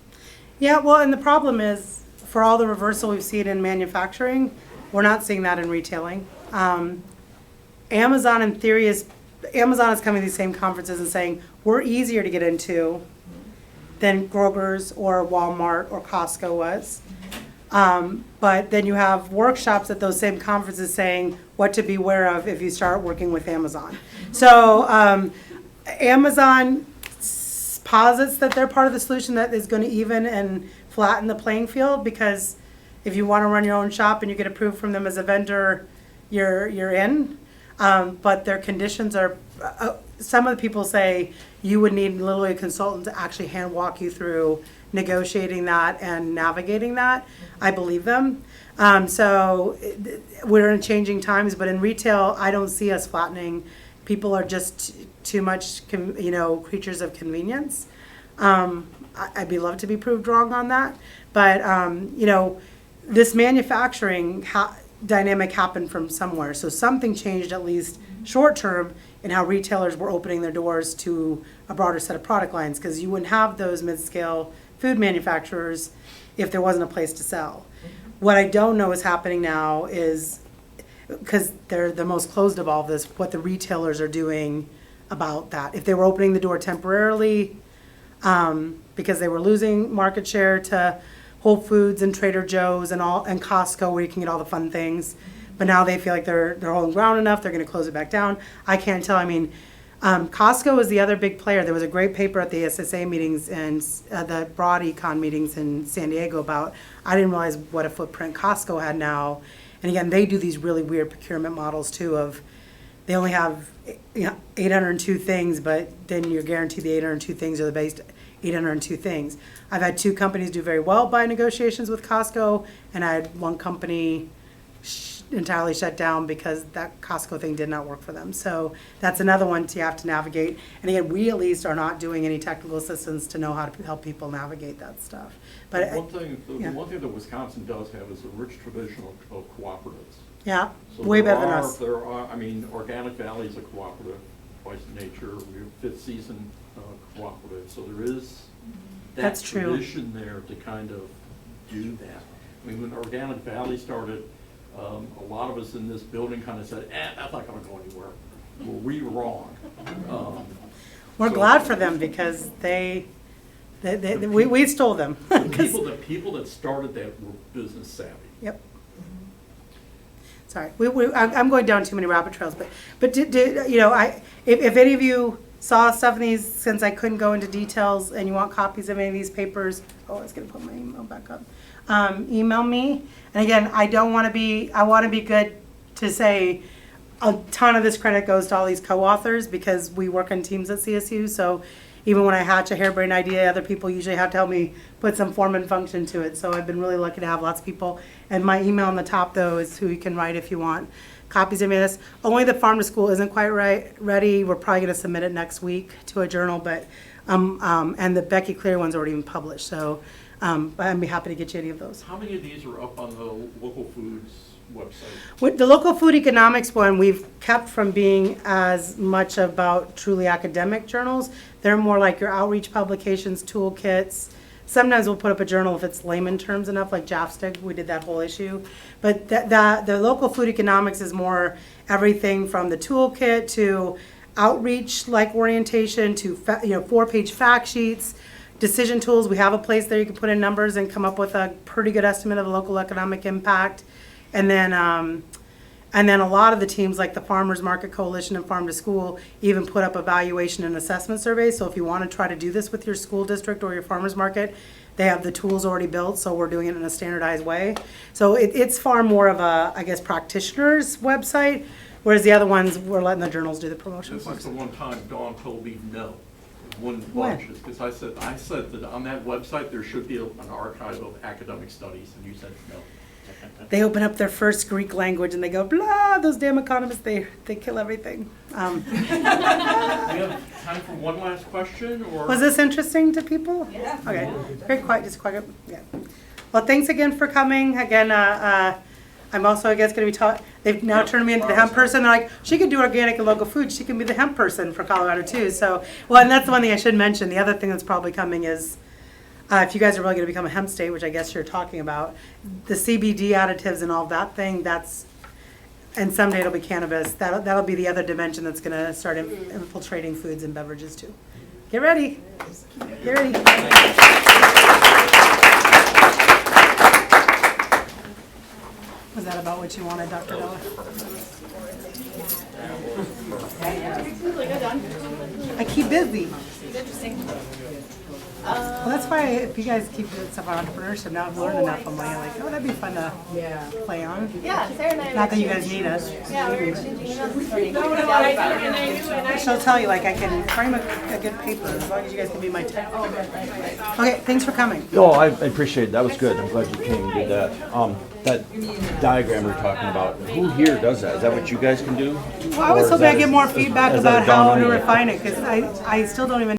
Yeah, well, and the problem is, for all the reversal we've seen in manufacturing, we're not seeing that in retailing. Amazon, in theory, Amazon is coming to these same conferences and saying, we're easier to get into than Kroger's or Walmart or Costco was. But then you have workshops at those same conferences saying what to beware of if you start working with Amazon. So Amazon posits that they're part of the solution that is going to even and flatten the playing field, because if you want to run your own shop and you get approved from them as a vendor, you're in. But their conditions are, some of the people say you would need literally a consultant to actually hand walk you through negotiating that and navigating that. I believe them. So we're in changing times, but in retail, I don't see us flattening. People are just too much, creatures of convenience. I'd be loved to be proved wrong on that. But, this manufacturing dynamic happened from somewhere. So something changed, at least short term, in how retailers were opening their doors to a broader set of product lines, because you wouldn't have those mid-scale food manufacturers if there wasn't a place to sell. What I don't know is happening now is, because they're the most closed of all of this, what the retailers are doing about that. If they were opening the door temporarily because they were losing market share to Whole Foods and Trader Joe's and Costco, where you can get all the fun things, but now they feel like they're holding ground enough, they're going to close it back down. I can't tell. I mean, Costco is the other big player. There was a great paper at the SSA meetings and the broad econ meetings in San Diego about, I didn't realize what a footprint Costco had now. And again, they do these really weird procurement models too of, they only have 802 things, but then you're guaranteed the 802 things are the base 802 things. I've had 2 companies do very well by negotiations with Costco, and I had one company entirely shut down because that Costco thing did not work for them. So that's another one you have to navigate. And again, we at least are not doing any technical assistance to know how to help people navigate that stuff. But the one thing that Wisconsin does have is a rich tradition of cooperatives. Yeah, So way better than us. There are, Organic Valley is a cooperative by nature. We're fifth season cooperative. So there is that That's true. tradition there to kind of do that. When Organic Valley started, a lot of us in this building kind of said, that's not going to go anywhere. Were we wrong? We're glad for them because we stole them. The people that started that were business savvy. Yep. Sorry, I'm going down too many rabbit trails, but if any of you saw stuff in these, since I couldn't go into details, and you want copies of any of these papers, I was going to put my email back up. Email me. And again, I want to be good to say a ton of this credit goes to all these co-authors because we work on teams at CSU. So even when I hatch a harebrained idea, other people usually have to help me put some form and function to it. So I've been really lucky to have lots of people. And my email on the top, though, is who you can write if you want copies of this. Only the Farm to School isn't quite ready. We're probably going to submit it next week to a journal, but and the Becky Clear one's already been published. So I'd be happy to get you any of those. How many of these are up on the local foods website? With the local food economics one, we've kept from being as much about truly academic journals. They're more like your outreach publications, toolkits. Sometimes we'll put up a journal if it's layman terms enough, like JAFSTIG, we did that whole issue. But the local food economics is more everything from the toolkit to outreach like orientation to 4-page fact sheets, decision tools. We have a place there you can put in numbers and come up with a pretty good estimate of the local economic impact. And then a lot of the teams like the Farmers Market Coalition and Farm to School even put up evaluation and assessment surveys. So if you want to try to do this with your school district or your farmers market, they have the tools already built, so we're doing it in a standardized way. So it's far more of a, I guess, practitioner's website, whereas the other ones, we're letting the journals do the promotion. This is the one time Dawn told me no. Wouldn't launch this, because I said that on that website there should be an archive of academic studies, and you said no. They open up their first Greek language and they go, blah, those damn economists, they kill everything. We have time for one last question, or? Was this interesting to people? Yeah. Okay, very quiet, just quiet, yeah. Well, thanks again for coming. Again, I I'm also, I guess, gonna be taught, they've now turned me into the hemp person. They're like, she could do organic and local food. She can be the hemp person for Colorado too. So, well, and that's the one thing I should mention. The other thing that's probably coming is, if you guys are really gonna become a hemp state, which I guess you're talking about, the CBD additives and all that thing, that's, and someday it'll be cannabis. That'll be the other dimension that's gonna start infiltrating foods and beverages too. Get ready. Get ready. Was that about what you wanted, Dr. Della? I keep busy. Well, that's why if you guys keep doing stuff on entrepreneurship, now I've learned enough. I'm like, oh, that'd be fun to play on. Yeah, Sarah and I. Not that you guys need us. Yeah, we were exchanging emails this morning. She'll tell you, like, I can frame a good paper as long as you guys can be my tech. Okay, thanks for coming. Oh, I appreciate it. That was good. I'm glad you came and did that. That diagram we were talking about, who here does that? Is that what you guys can do? Well, I was Or is hoping that I'd get more feedback is that about a done how to only? refine it, because I still don't even